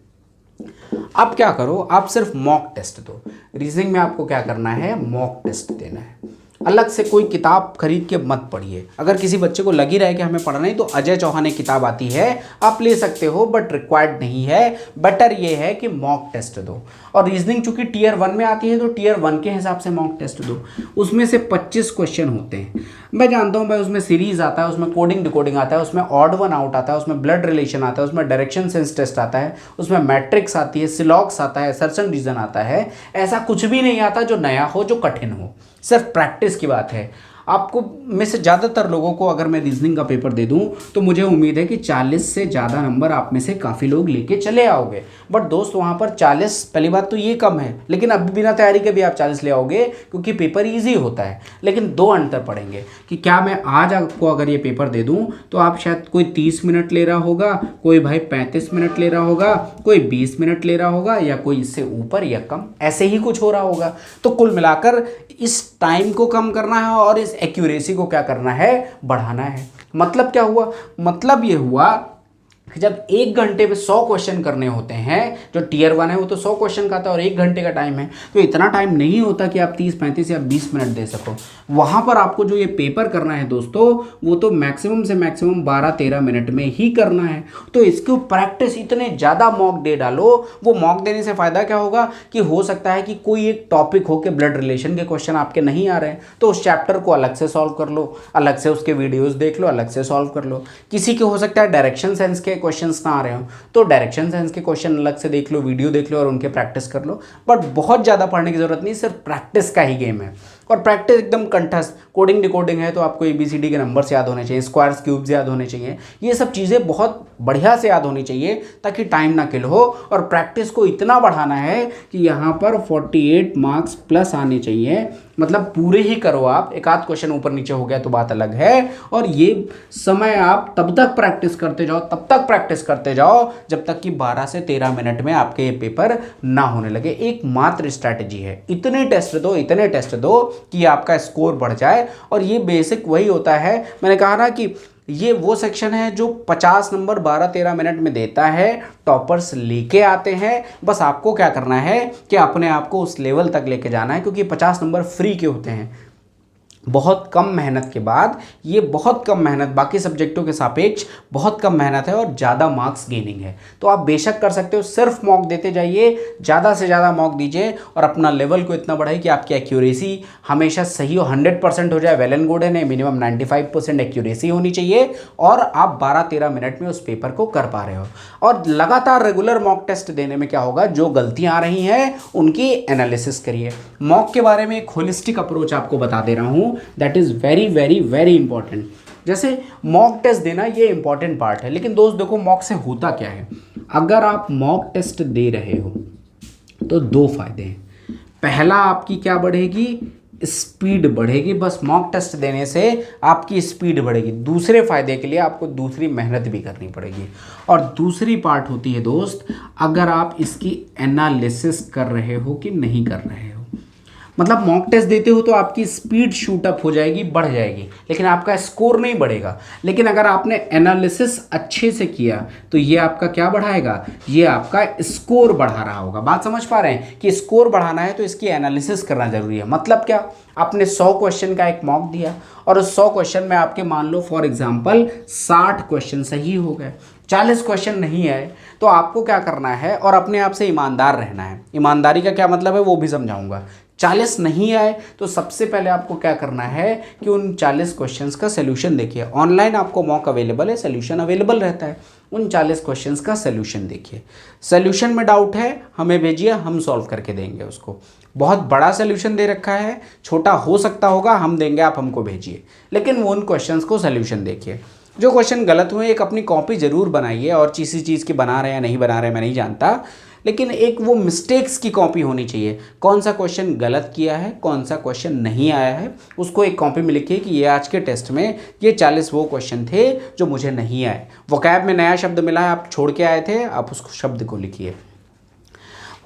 आप क्या करो, आप सिर्फ मॉक टेस्ट दो। रीजनिंग में आपको क्या करना है, मॉक टेस्ट देना है। अलग से कोई किताब खरीद के मत पढ़िए। अगर किसी बच्चे को लग ही रहा है कि हमें पढ़ना है तो अजय चौहान एक किताब आती है, आप ले सकते हो, बट रिक्वायर्ड नहीं है। बेटर ये है कि मॉक टेस्ट दो। और रीजनिंग चूंकि टीयर 1 में आती है तो टीयर 1 के हिसाब से मॉक टेस्ट दो। उसमें से 25 क्वेश्चन होते हैं, मैं जानता हूँ भाई। उसमें सीरीज आता है, उसमें कोडिंग डिकोडिंग आता है, उसमें ऑड वन आउट आता है, उसमें ब्लड रिलेशन आता है, उसमें डायरेक्शन सेंस टेस्ट आता है, उसमें मैट्रिक्स आती है, सिलॉक्स आता है, सर्चन रीजन आता है। ऐसा कुछ भी नहीं आता जो नया हो, जो कठिन हो। सिर्फ प्रैक्टिस की बात है। आपको में से ज़्यादातर लोगों को अगर मैं रीजनिंग का पेपर दे दूं तो मुझे उम्मीद है कि 40 से ज़्यादा नंबर आप में से काफ़ी लोग लेके चले आओगे। बट दोस्त वहाँ पर 40, पहली बात तो ये कम है, लेकिन अब बिना तैयारी के भी आप 40 ले आओगे क्योंकि पेपर ईजी होता है। लेकिन दो अंतर पड़ेंगे कि क्या मैं आज आपको अगर ये पेपर दे दूँ तो आप शायद कोई 30 मिनट ले रहा होगा, कोई भाई 35 मिनट ले रहा होगा, कोई 20 मिनट ले रहा होगा, या कोई इससे ऊपर या कम, ऐसे ही कुछ हो रहा होगा। तो कुल मिलाकर इस टाइम को कम करना है और इस एक्यूरेसी को क्या करना है, बढ़ाना है। मतलब क्या हुआ, मतलब ये हुआ कि जब 1 घंटे में 100 क्वेश्चन करने होते हैं, जो टियर 1 है वो तो 100 क्वेश्चन का था और 1 घंटे का टाइम है, तो इतना टाइम नहीं होता कि आप 30, 35 या 20 मिनट दे सको। वहाँ पर आपको जो ये पेपर करना है दोस्तों, वो तो मैक्सिमम से मैक्सिमम 12-13 मिनट में ही करना है। तो इसको प्रैक्टिस इतने ज़्यादा मॉक दे डालो। वो मॉक देने से फ़ायदा क्या होगा कि हो सकता है कि कोई एक टॉपिक हो कि ब्लड रिलेशन के क्वेश्चन आपके नहीं आ रहे हैं, तो उस चैप्टर को अलग से सॉल्व कर लो, अलग से उसके वीडियोज़ देख लो, अलग से सॉल्व कर लो। किसी के हो सकता है डायरेक्शन सेंस के क्वेश्चंस ना आ रहे हो, तो डायरेक्शन सेंस के क्वेश्चन अलग से देख लो, वीडियो देख लो और उनके प्रैक्टिस कर लो। बट बहुत ज़्यादा पढ़ने की जरूरत नहीं, सिर्फ प्रैक्टिस का ही गेम है। और प्रैक्टिस एकदम कंठस्थ, कोडिंग डिकोडिंग है तो आपको ABCD के नंबर्स याद होने चाहिए, स्क्वायर्स क्यूब्स याद होने चाहिए, ये सब चीज़ें बहुत बढ़िया से याद होनी चाहिए ताकि टाइम ना किल हो। और प्रैक्टिस को इतना बढ़ाना है कि यहाँ पर 48 मार्क्स प्लस आने चाहिए, मतलब पूरे ही करो आप। एक आध क्वेश्चन ऊपर नीचे हो गया तो बात अलग है। और ये समय आप तब तक प्रैक्टिस करते जाओ, तब तक प्रैक्टिस करते जाओ जब तक कि 12 से 13 मिनट में आपके ये पेपर ना होने लगे। एकमात्र स्ट्रैटेजी है, इतने टेस्ट दो, इतने टेस्ट दो कि आपका स्कोर बढ़ जाए। और ये बेसिक वही होता है, मैंने कहा ना कि ये वो सेक्शन है जो 50 नंबर 12-13 मिनट में देता है, टॉपर्स लेके आते हैं। बस आपको क्या करना है कि अपने आप को उस लेवल तक लेके जाना है, क्योंकि 50 नंबर फ्री के होते हैं। बहुत कम मेहनत के बाद, ये बहुत कम मेहनत बाकी सब्जेक्टों के सापेक्ष बहुत कम मेहनत है और ज़्यादा मार्क्स गेनिंग है। तो आप बेशक कर सकते हो, सिर्फ मॉक देते जाइए, ज़्यादा से ज़्यादा मॉक दीजिए और अपना लेवल को इतना बढ़ाइए कि आपकी एक्यूरेसी हमेशा सही हो, 100% हो जाए, वेल एंड गुड है। नहीं, मिनिमम 95% एक्यूरेसी होनी चाहिए और आप 12-13 मिनट में उस पेपर को कर पा रहे हो। और लगातार रेगुलर मॉक टेस्ट देने में क्या होगा, जो गलतियाँ आ रही हैं उनकी एनालिसिस करिए। मॉक के बारे में एक होलिस्टिक अप्रोच आपको बता दे रहा हूँ, that is very very very important. जैसे मॉक टेस्ट देना ये इंपॉर्टेंट पार्ट है, लेकिन दोस्त देखो मॉक से होता क्या है। अगर आप मॉक टेस्ट दे रहे हो तो दो फायदे हैं। पहला, आपकी क्या बढ़ेगी, स्पीड बढ़ेगी। बस मॉक टेस्ट देने से आपकी स्पीड बढ़ेगी। दूसरे फायदे के लिए आपको दूसरी मेहनत भी करनी पड़ेगी। और दूसरी पार्ट होती है दोस्त, अगर आप इसकी एनालिसिस कर रहे हो कि नहीं कर रहे हो। मतलब मॉक टेस्ट देते हो तो आपकी स्पीड शूट अप हो जाएगी, बढ़ जाएगी, लेकिन आपका स्कोर नहीं बढ़ेगा। लेकिन अगर आपने एनालिसिस अच्छे से किया तो ये आपका क्या बढ़ाएगा, ये आपका स्कोर बढ़ा रहा होगा। बात समझ पा रहे हैं कि स्कोर बढ़ाना है तो इसकी एनालिसिस करना जरूरी है। मतलब क्या, आपने 100 क्वेश्चन का एक मॉक दिया और उस 100 क्वेश्चन में आपके मान लो फॉर एग्जाम्पल 60 क्वेश्चन सही हो गए, 40 क्वेश्चन नहीं आए, तो आपको क्या करना है और अपने आप से ईमानदार रहना है। ईमानदारी का क्या मतलब है वो भी समझाऊंगा। 40 नहीं आए तो सबसे पहले आपको क्या करना है कि उन 40 क्वेश्चंस का सलूशन देखिए। ऑनलाइन आपको मॉक अवेलेबल है, सलूशन अवेलेबल रहता है। उन 40 क्वेश्चंस का सलूशन देखिए। सलूशन में डाउट है हमें भेजिए, हम सॉल्व करके देंगे उसको। बहुत बड़ा सलूशन दे रखा है, छोटा हो सकता होगा, हम देंगे, आप हमको भेजिए। लेकिन वो उन क्वेश्चंस को सलूशन देखिए। जो क्वेश्चन गलत हुए एक अपनी कॉपी ज़रूर बनाइए, और किसी चीज़ की बना रहे हैं या नहीं बना रहे हैं मैं नहीं जानता, लेकिन एक वो मिस्टेक्स की कॉपी होनी चाहिए। कौन सा क्वेश्चन गलत किया है, कौन सा क्वेश्चन नहीं आया है, उसको एक कॉपी में लिखिए कि ये आज के टेस्ट में ये 40 वो क्वेश्चन थे जो मुझे नहीं आए। वोकैब में नया शब्द मिला है, आप छोड़ के आए थे, आप उस शब्द को लिखिए।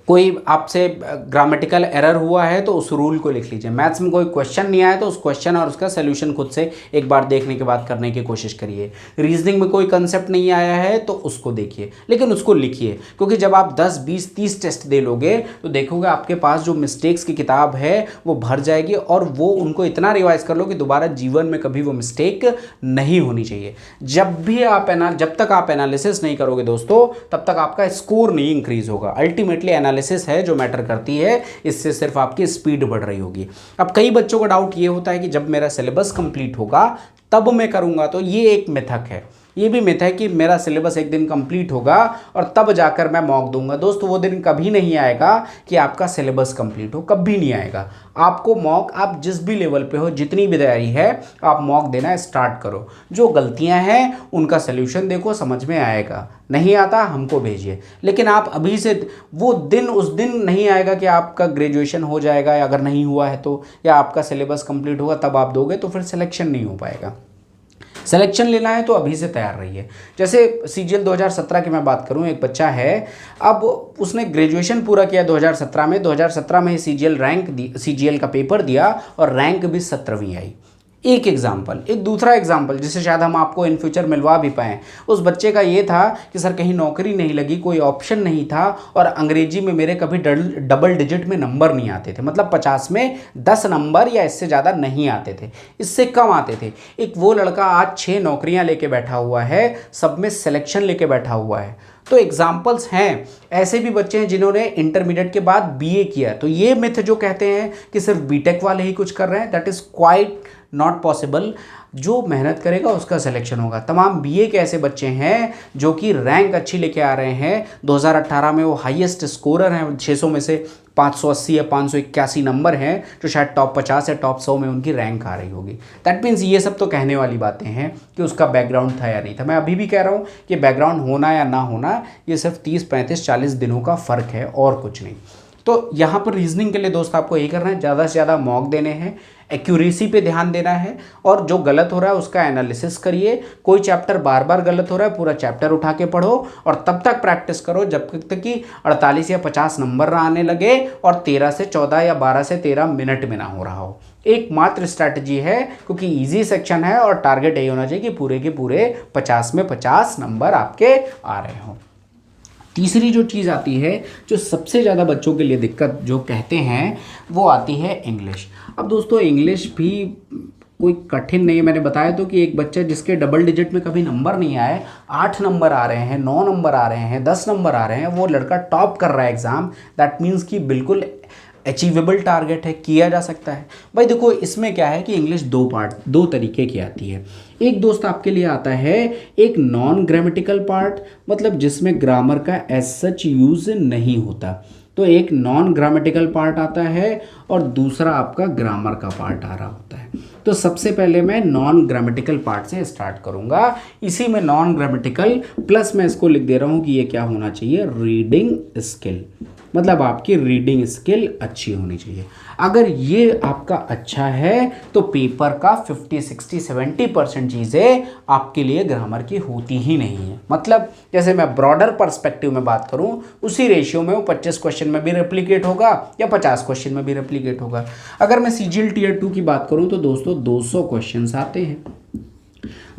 कोई आपसे ग्रामेटिकल एरर हुआ है तो उस रूल को लिख लीजिए। मैथ्स में कोई क्वेश्चन नहीं आया तो उस क्वेश्चन और उसका सलूशन खुद से एक बार देखने के बाद करने की कोशिश करिए। रीजनिंग में कोई कंसेप्ट नहीं आया है तो उसको देखिए, लेकिन उसको लिखिए, क्योंकि जब आप 10, 20, 30 टेस्ट दे लोगे तो देखोगे आपके पास जो मिस्टेक्स की किताब है वो भर जाएगी, और वो उनको इतना रिवाइज कर लो कि दोबारा जीवन में कभी वो मिस्टेक नहीं होनी चाहिए। जब तक आप एनालिसिस नहीं करोगे दोस्तों, तब तक आपका स्कोर नहीं इंक्रीज होगा। अल्टीमेटली एनालिसिस है जो मैटर करती है, इससे सिर्फ आपकी स्पीड बढ़ रही होगी। अब कई बच्चों का डाउट ये होता है कि जब मेरा सिलेबस कंप्लीट होगा तब मैं करूंगा, तो ये एक मिथक है। ये भी मिथ है कि मेरा सिलेबस एक दिन कंप्लीट होगा और तब जाकर मैं मॉक दूंगा। दोस्तों वो दिन कभी नहीं आएगा कि आपका सिलेबस कंप्लीट हो, कभी नहीं आएगा। आपको मॉक, आप जिस भी लेवल पे हो, जितनी भी तैयारी है, आप मॉक देना स्टार्ट करो। जो गलतियां हैं उनका सलूशन देखो, समझ में आएगा। नहीं आता हमको भेजिए, लेकिन आप अभी से, वो दिन उस दिन नहीं आएगा कि आपका ग्रेजुएशन हो जाएगा, या अगर नहीं हुआ है तो, या आपका सिलेबस कंप्लीट होगा तब आप दोगे तो फिर सिलेक्शन नहीं हो पाएगा। सिलेक्शन लेना है तो अभी से तैयार रहिए। जैसे सीजीएल 2017 की मैं बात करूं, एक बच्चा है, अब उसने ग्रेजुएशन पूरा किया 2017 में, 2017 में ही सीजीएल का पेपर दिया और रैंक भी 17वीं आई। एक एग्जाम्पल। एक दूसरा एग्जाम्पल जिसे शायद हम आपको इन फ्यूचर मिलवा भी पाएँ, उस बच्चे का ये था कि सर कहीं नौकरी नहीं लगी, कोई ऑप्शन नहीं था, और अंग्रेजी में मेरे कभी डबल डिजिट में नंबर नहीं आते थे, मतलब 50 में 10 नंबर या इससे ज़्यादा नहीं आते थे, इससे कम आते थे। एक वो लड़का आज 6 नौकरियां लेके बैठा हुआ है, सब में सिलेक्शन लेके बैठा हुआ है। तो एग्जाम्पल्स हैं। ऐसे भी बच्चे हैं जिन्होंने इंटरमीडिएट के बाद बीए किया। तो ये मिथ जो कहते हैं कि सिर्फ बीटेक वाले ही कुछ कर रहे हैं, that is quite not possible. जो मेहनत करेगा उसका सिलेक्शन होगा। तमाम बीए के ऐसे बच्चे हैं जो कि रैंक अच्छी लेके आ रहे हैं। 2018 में वो हाईएस्ट स्कोरर हैं, 600 में से 580 या 581 नंबर हैं, जो शायद टॉप 50 या टॉप 100 में उनकी रैंक आ रही होगी। दैट मीन्स ये सब तो कहने वाली बातें हैं कि उसका बैकग्राउंड था या नहीं था। मैं अभी भी कह रहा हूँ कि बैकग्राउंड होना या ना होना ये सिर्फ 30, 35, 40 दिनों का फ़र्क है और कुछ नहीं। तो यहाँ पर रीजनिंग के लिए दोस्त आपको यही करना है, ज़्यादा से ज़्यादा मॉक देने हैं, एक्यूरेसी पे ध्यान देना है, और जो गलत हो रहा है उसका एनालिसिस करिए। कोई चैप्टर बार बार गलत हो रहा है, पूरा चैप्टर उठा के पढ़ो और तब तक प्रैक्टिस करो जब तक कि 48 या 50 नंबर आने लगे और 13 से 14 या 12 से 13 मिनट में ना हो रहा हो। एकमात्र स्ट्रैटेजी है, क्योंकि इजी सेक्शन है और टारगेट यही होना चाहिए कि पूरे के पूरे 50 में 50 नंबर आपके आ रहे हों। तीसरी जो चीज़ आती है, जो सबसे ज़्यादा बच्चों के लिए दिक्कत जो कहते हैं, वो आती है इंग्लिश। अब दोस्तों इंग्लिश भी कोई कठिन नहीं है। मैंने बताया तो कि एक बच्चा जिसके डबल डिजिट में कभी नंबर नहीं आए, 8 नंबर आ रहे हैं, 9 नंबर आ रहे हैं, 10 नंबर आ रहे हैं, वो लड़का टॉप कर रहा है एग्ज़ाम। दैट मीन्स कि बिल्कुल अचीवेबल टारगेट है, किया जा सकता है। भाई देखो इसमें क्या है कि इंग्लिश दो तरीके की आती है। एक दोस्त आपके लिए आता है एक नॉन ग्रामेटिकल पार्ट, मतलब जिसमें ग्रामर का एज सच यूज नहीं होता, तो एक नॉन ग्रामेटिकल पार्ट आता है और दूसरा आपका ग्रामर का पार्ट आ रहा होता है। तो सबसे पहले मैं नॉन ग्रामेटिकल पार्ट से स्टार्ट करूंगा। इसी में नॉन ग्रामेटिकल प्लस मैं इसको लिख दे रहा हूं कि ये क्या होना चाहिए, रीडिंग स्किल, मतलब आपकी रीडिंग स्किल अच्छी होनी चाहिए। अगर ये आपका अच्छा है तो पेपर का 50, 60, 70% चीज़ें आपके लिए ग्रामर की होती ही नहीं है। मतलब जैसे मैं ब्रॉडर पर्सपेक्टिव में बात करूं, उसी रेशियो में वो 25 क्वेश्चन में भी रेप्लिकेट होगा या 50 क्वेश्चन में भी रेप्लिकेट होगा। अगर मैं सीजीएल टियर 2 की बात करूं तो दोस्तों 200 क्वेश्चन आते हैं।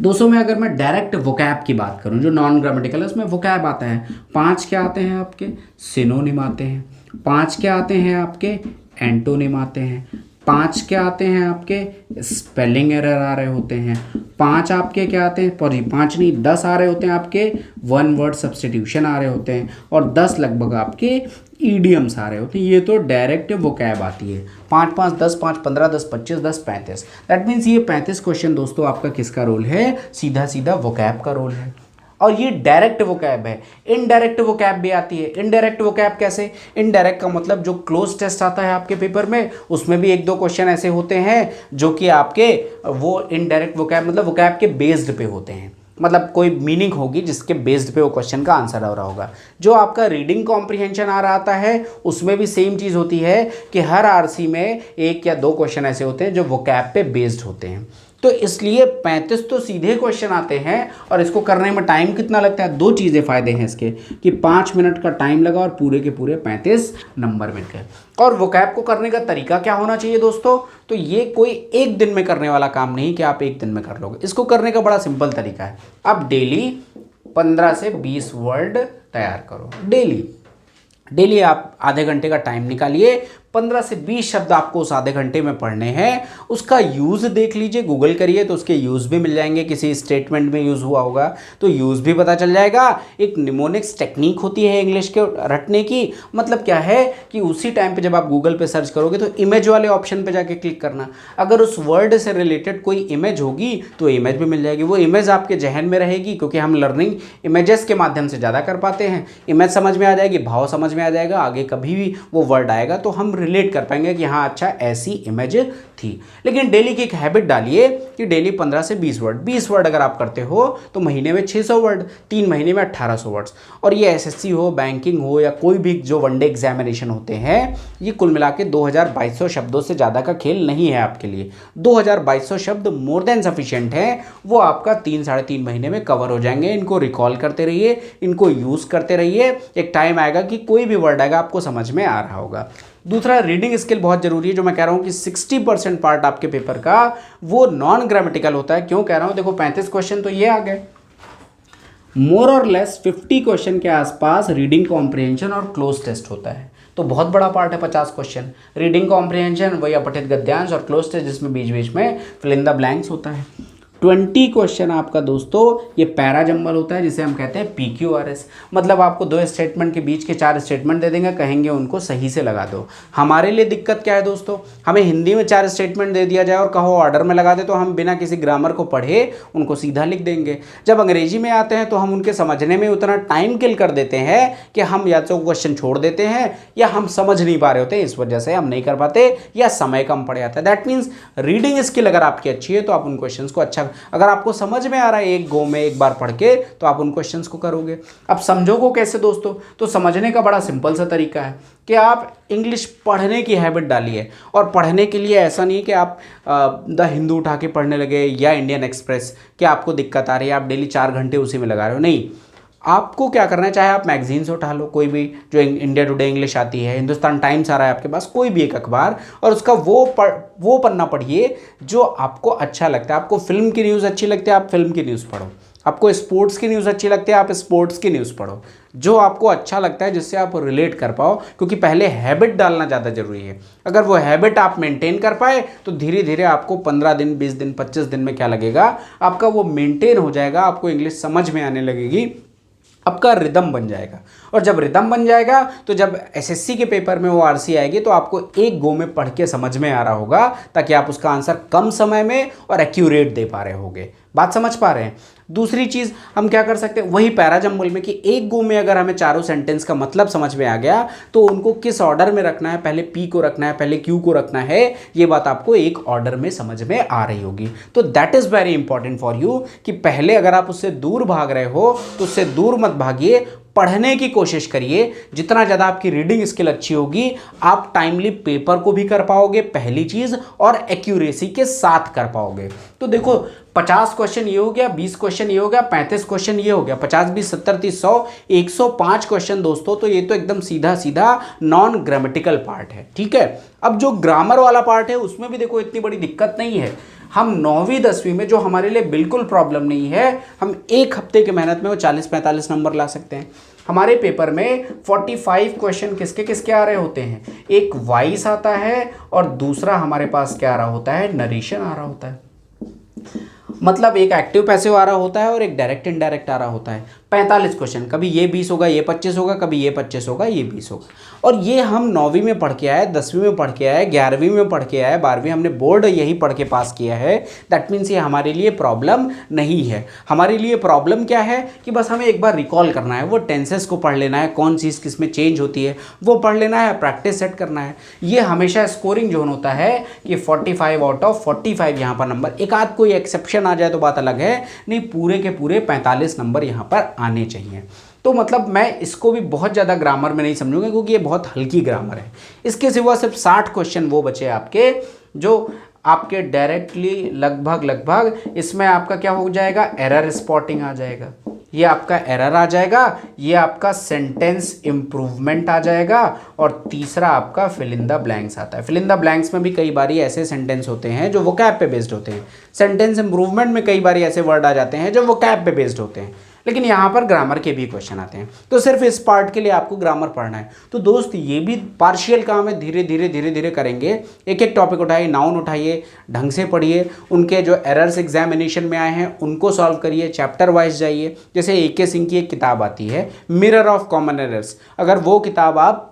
200 में अगर मैं डायरेक्ट वोकैब की बात करूं, जो नॉन ग्रामेटिकल है उसमें वोकैब आता है। 5 क्या आते हैं आपके, सिनोनिम आते हैं। 5 क्या आते हैं आपके, एंटोनिम आते हैं। 5 क्या आते हैं आपके, स्पेलिंग एरर आ रहे होते हैं। 5 आपके क्या आते हैं, 5 नहीं 10 आ रहे होते हैं आपके, वन वर्ड सब्स्टिट्यूशन आ रहे होते हैं, और 10 लगभग आपके ईडियम्स आ रहे होते हैं। ये तो डायरेक्ट वोकैब आती है। 5, 5, 10, 5, 15, 10, 25, 10, 35। दैट मीन्स ये 35 क्वेश्चन दोस्तों आपका किसका रोल है, सीधा सीधा वोकैब का रोल है। और ये डायरेक्ट वोकैब है। इनडायरेक्ट वोकैब भी आती है। इनडायरेक्ट वोकैब कैसे, इनडायरेक्ट का मतलब जो क्लोज टेस्ट आता है आपके पेपर में, उसमें भी 1-2 क्वेश्चन ऐसे होते हैं जो कि आपके वो इनडायरेक्ट वोकैब मतलब वोकैब के बेस्ड पे होते हैं। मतलब कोई मीनिंग होगी जिसके बेस्ड पे वो क्वेश्चन का आंसर आ रहा होगा। जो आपका रीडिंग कॉम्प्रिहेंशन आ रहा आता है उसमें भी सेम चीज़ होती है कि हर आरसी में 1 या 2 क्वेश्चन ऐसे होते हैं जो वोकैब पे बेस्ड होते हैं। तो इसलिए 35 तो सीधे क्वेश्चन आते हैं, और इसको करने में टाइम कितना लगता है, 2 चीज़ें फ़ायदे हैं इसके कि 5 मिनट का टाइम लगा और पूरे के पूरे 35 नंबर मिल गए। और वोकैब को करने का तरीका क्या होना चाहिए दोस्तों, तो ये कोई एक दिन में करने वाला काम नहीं कि आप एक दिन में कर लोगे। इसको करने का बड़ा सिंपल तरीका है, आप डेली 15 से 20 वर्ड तैयार करो। डेली आप आधे घंटे का टाइम निकालिए, 15 से 20 शब्द आपको उस आधे घंटे में पढ़ने हैं। उसका यूज़ देख लीजिए, गूगल करिए तो उसके यूज़ भी मिल जाएंगे, किसी स्टेटमेंट में यूज़ हुआ होगा तो यूज़ भी पता चल जाएगा। एक निमोनिक्स टेक्निक होती है इंग्लिश के रटने की, मतलब क्या है कि उसी टाइम पे जब आप गूगल पे सर्च करोगे तो इमेज वाले ऑप्शन पे जाके क्लिक करना, अगर उस वर्ड से रिलेटेड कोई इमेज होगी तो इमेज भी मिल जाएगी, वो इमेज आपके जहन में रहेगी, क्योंकि हम लर्निंग इमेजेस के माध्यम से ज़्यादा कर पाते हैं। इमेज समझ में आ जाएगी, भाव समझ में आ जाएगा, आगे कभी भी वो वर्ड आएगा तो हम रिलेट कर पाएंगे कि हाँ अच्छा ऐसी इमेज थी। लेकिन डेली की एक हैबिट डालिए कि डेली 15 से 20 वर्ड अगर आप करते हो तो महीने में 600 वर्ड, 3 महीने में 1800 वर्ड्स। और ये एसएससी हो, बैंकिंग हो या कोई भी जो वनडे एग्जामिनेशन होते हैं, ये कुल मिला के 2200 शब्दों से ज़्यादा का खेल नहीं है आपके लिए। 2200 शब्द मोर देन सफिशिएंट है, वो आपका 3-3.5 महीने में कवर हो जाएंगे। इनको रिकॉल करते रहिए, इनको यूज़ करते रहिए, एक टाइम आएगा कि कोई भी वर्ड आएगा आपको समझ में आ रहा होगा। दूसरा, रीडिंग स्किल बहुत जरूरी है। जो मैं कह रहा हूँ कि 60% पार्ट आपके पेपर का वो नॉन ग्रामेटिकल होता है। क्यों कह रहा हूँ, देखो 35 क्वेश्चन तो ये आ गए, मोर और लेस 50 क्वेश्चन के आसपास रीडिंग कॉम्प्रिहेंशन और क्लोज टेस्ट होता है, तो बहुत बड़ा पार्ट है 50 क्वेश्चन। रीडिंग कॉम्प्रिहेंशन वही अपठित गद्यांश, और क्लोज टेस्ट जिसमें बीच बीच में फिल इन द ब्लैंक्स होता है। 20 क्वेश्चन आपका दोस्तों ये पैरा जंबल होता है, जिसे हम कहते हैं PQRS, मतलब आपको 2 स्टेटमेंट के बीच के 4 स्टेटमेंट दे देंगे, कहेंगे उनको सही से लगा दो। हमारे लिए दिक्कत क्या है दोस्तों, हमें हिंदी में 4 स्टेटमेंट दे दिया जाए और कहो ऑर्डर में लगा दे, तो हम बिना किसी ग्रामर को पढ़े उनको सीधा लिख देंगे। जब अंग्रेजी में आते हैं तो हम उनके समझने में उतना टाइम किल कर देते हैं कि हम या तो क्वेश्चन छोड़ देते हैं या हम समझ नहीं पा रहे होते, इस वजह से हम नहीं कर पाते या समय कम पड़ जाता है। दैट मीन्स रीडिंग स्किल अगर आपकी अच्छी है तो आप उन क्वेश्चन को अच्छा, अगर आपको समझ में आ रहा है एक गो में एक बार पढ़ के, तो आप उन क्वेश्चंस को करोगे। अब समझोगे कैसे दोस्तों, तो समझने का बड़ा सिंपल सा तरीका है कि आप इंग्लिश पढ़ने की हैबिट डालिए। और पढ़ने के लिए ऐसा नहीं कि आप द हिंदू उठा के पढ़ने लगे या इंडियन एक्सप्रेस, कि आपको दिक्कत आ रही है आप डेली 4 घंटे उसी में लगा रहे हो। नहीं, आपको क्या करना है, चाहे आप मैगजीन से उठा लो, कोई भी जो इंडिया टुडे इंग्लिश आती है, हिंदुस्तान टाइम्स आ रहा है आपके पास, कोई भी एक अखबार, और उसका वो पन्ना पढ़िए जो आपको अच्छा लगता है। आपको फिल्म की न्यूज़ अच्छी लगती है, आप फिल्म की न्यूज़ पढ़ो। आपको स्पोर्ट्स की न्यूज़ अच्छी लगती है, आप स्पोर्ट्स की न्यूज़ पढ़ो। जो आपको अच्छा लगता है, जिससे आप रिलेट कर पाओ, क्योंकि पहले हैबिट डालना ज़्यादा जरूरी है। अगर वो हैबिट आप मेंटेन कर पाए तो धीरे धीरे आपको 15 दिन, 20 दिन, 25 दिन में क्या लगेगा, आपका वो मेंटेन हो जाएगा, आपको इंग्लिश समझ में आने लगेगी, आपका रिदम बन जाएगा। और जब रिदम बन जाएगा तो जब एसएससी के पेपर में वो आरसी आएगी तो आपको एक गो में पढ़ के समझ में आ रहा होगा, ताकि आप उसका आंसर कम समय में और एक्यूरेट दे पा रहे होगे। बात समझ पा रहे हैं। दूसरी चीज़ हम क्या कर सकते हैं, वही पैरा जंबल में, कि एक गो में अगर हमें चारों सेंटेंस का मतलब समझ में आ गया तो उनको किस ऑर्डर में रखना है, पहले पी को रखना है, पहले क्यू को रखना है, ये बात आपको एक ऑर्डर में समझ में आ रही होगी। तो that is very important for you कि पहले अगर आप उससे दूर भाग रहे हो तो उससे दूर मत भागिए, पढ़ने की कोशिश करिए। जितना ज़्यादा आपकी रीडिंग स्किल अच्छी होगी, आप टाइमली पेपर को भी कर पाओगे पहली चीज़, और एक्यूरेसी के साथ कर पाओगे। तो देखो 50 क्वेश्चन ये हो गया, 20 क्वेश्चन ये हो गया, 35 क्वेश्चन ये हो गया, 50, 20, 70, 30, 100, 105 क्वेश्चन दोस्तों। तो ये तो एकदम सीधा सीधा नॉन ग्रामेटिकल पार्ट है, ठीक है। अब जो ग्रामर वाला पार्ट है उसमें भी देखो इतनी बड़ी दिक्कत नहीं है। हम 9वीं 10वीं में, जो हमारे लिए बिल्कुल प्रॉब्लम नहीं है, हम एक हफ्ते की मेहनत में वो 40-45 नंबर ला सकते हैं। हमारे पेपर में 45 क्वेश्चन किसके किसके आ रहे होते हैं, एक वॉइस आता है और दूसरा हमारे पास क्या आ रहा होता है, नरेशन आ रहा होता है। मतलब एक एक्टिव पैसिव आ रहा होता है और एक डायरेक्ट इनडायरेक्ट आ रहा होता है। 45 क्वेश्चन, कभी ये 20 होगा, ये 25 होगा, कभी ये 25 होगा, ये 20 होगा। और ये हम 9वीं में पढ़ के आए, 10वीं में पढ़ के आए, 11वीं में पढ़ के आए, 12वीं हमने बोर्ड यही पढ़ के पास किया है। दैट मीन्स ये हमारे लिए प्रॉब्लम नहीं है। हमारे लिए प्रॉब्लम क्या है कि बस हमें एक बार रिकॉल करना है, वो टेंसेस को पढ़ लेना है, कौन चीज़ किस में चेंज होती है वो पढ़ लेना है, प्रैक्टिस सेट करना है। ये हमेशा स्कोरिंग जोन होता है कि 45 आउट ऑफ 45 यहाँ पर नंबर, एक आध कोई एक्सेप्शन आ जाए तो बात अलग है, नहीं पूरे के पूरे 45 नंबर यहाँ पर आने चाहिए। तो मतलब मैं इसको भी बहुत ज़्यादा ग्रामर में नहीं समझूंगा, क्योंकि ये बहुत हल्की ग्रामर है। इसके सिवा सिर्फ 60 क्वेश्चन वो बचे आपके, जो आपके डायरेक्टली लगभग इसमें आपका क्या हो जाएगा, एरर स्पॉटिंग आ जाएगा, ये आपका एरर आ जाएगा, ये आपका सेंटेंस इम्प्रूवमेंट आ जाएगा, और तीसरा आपका फिल इन द ब्लैंक्स आता है। फिल इन द ब्लैंक्स में भी कई बारी ऐसे सेंटेंस होते हैं जो वोकैब पे बेस्ड होते हैं। सेंटेंस इम्प्रूवमेंट में कई बारी ऐसे वर्ड आ जाते हैं जो वोकैब पे बेस्ड होते हैं। लेकिन यहाँ पर ग्रामर के भी क्वेश्चन आते हैं, तो सिर्फ इस पार्ट के लिए आपको ग्रामर पढ़ना है। तो दोस्त ये भी पार्शियल काम है, धीरे धीरे धीरे धीरे करेंगे। एक एक टॉपिक उठाइए, नाउन उठाइए, ढंग से पढ़िए, उनके जो एरर्स एग्जामिनेशन में आए हैं उनको सॉल्व करिए, चैप्टर वाइज जाइए। जैसे AK सिंह की एक किताब आती है मिरर ऑफ कॉमन एरर्स, अगर वो किताब आप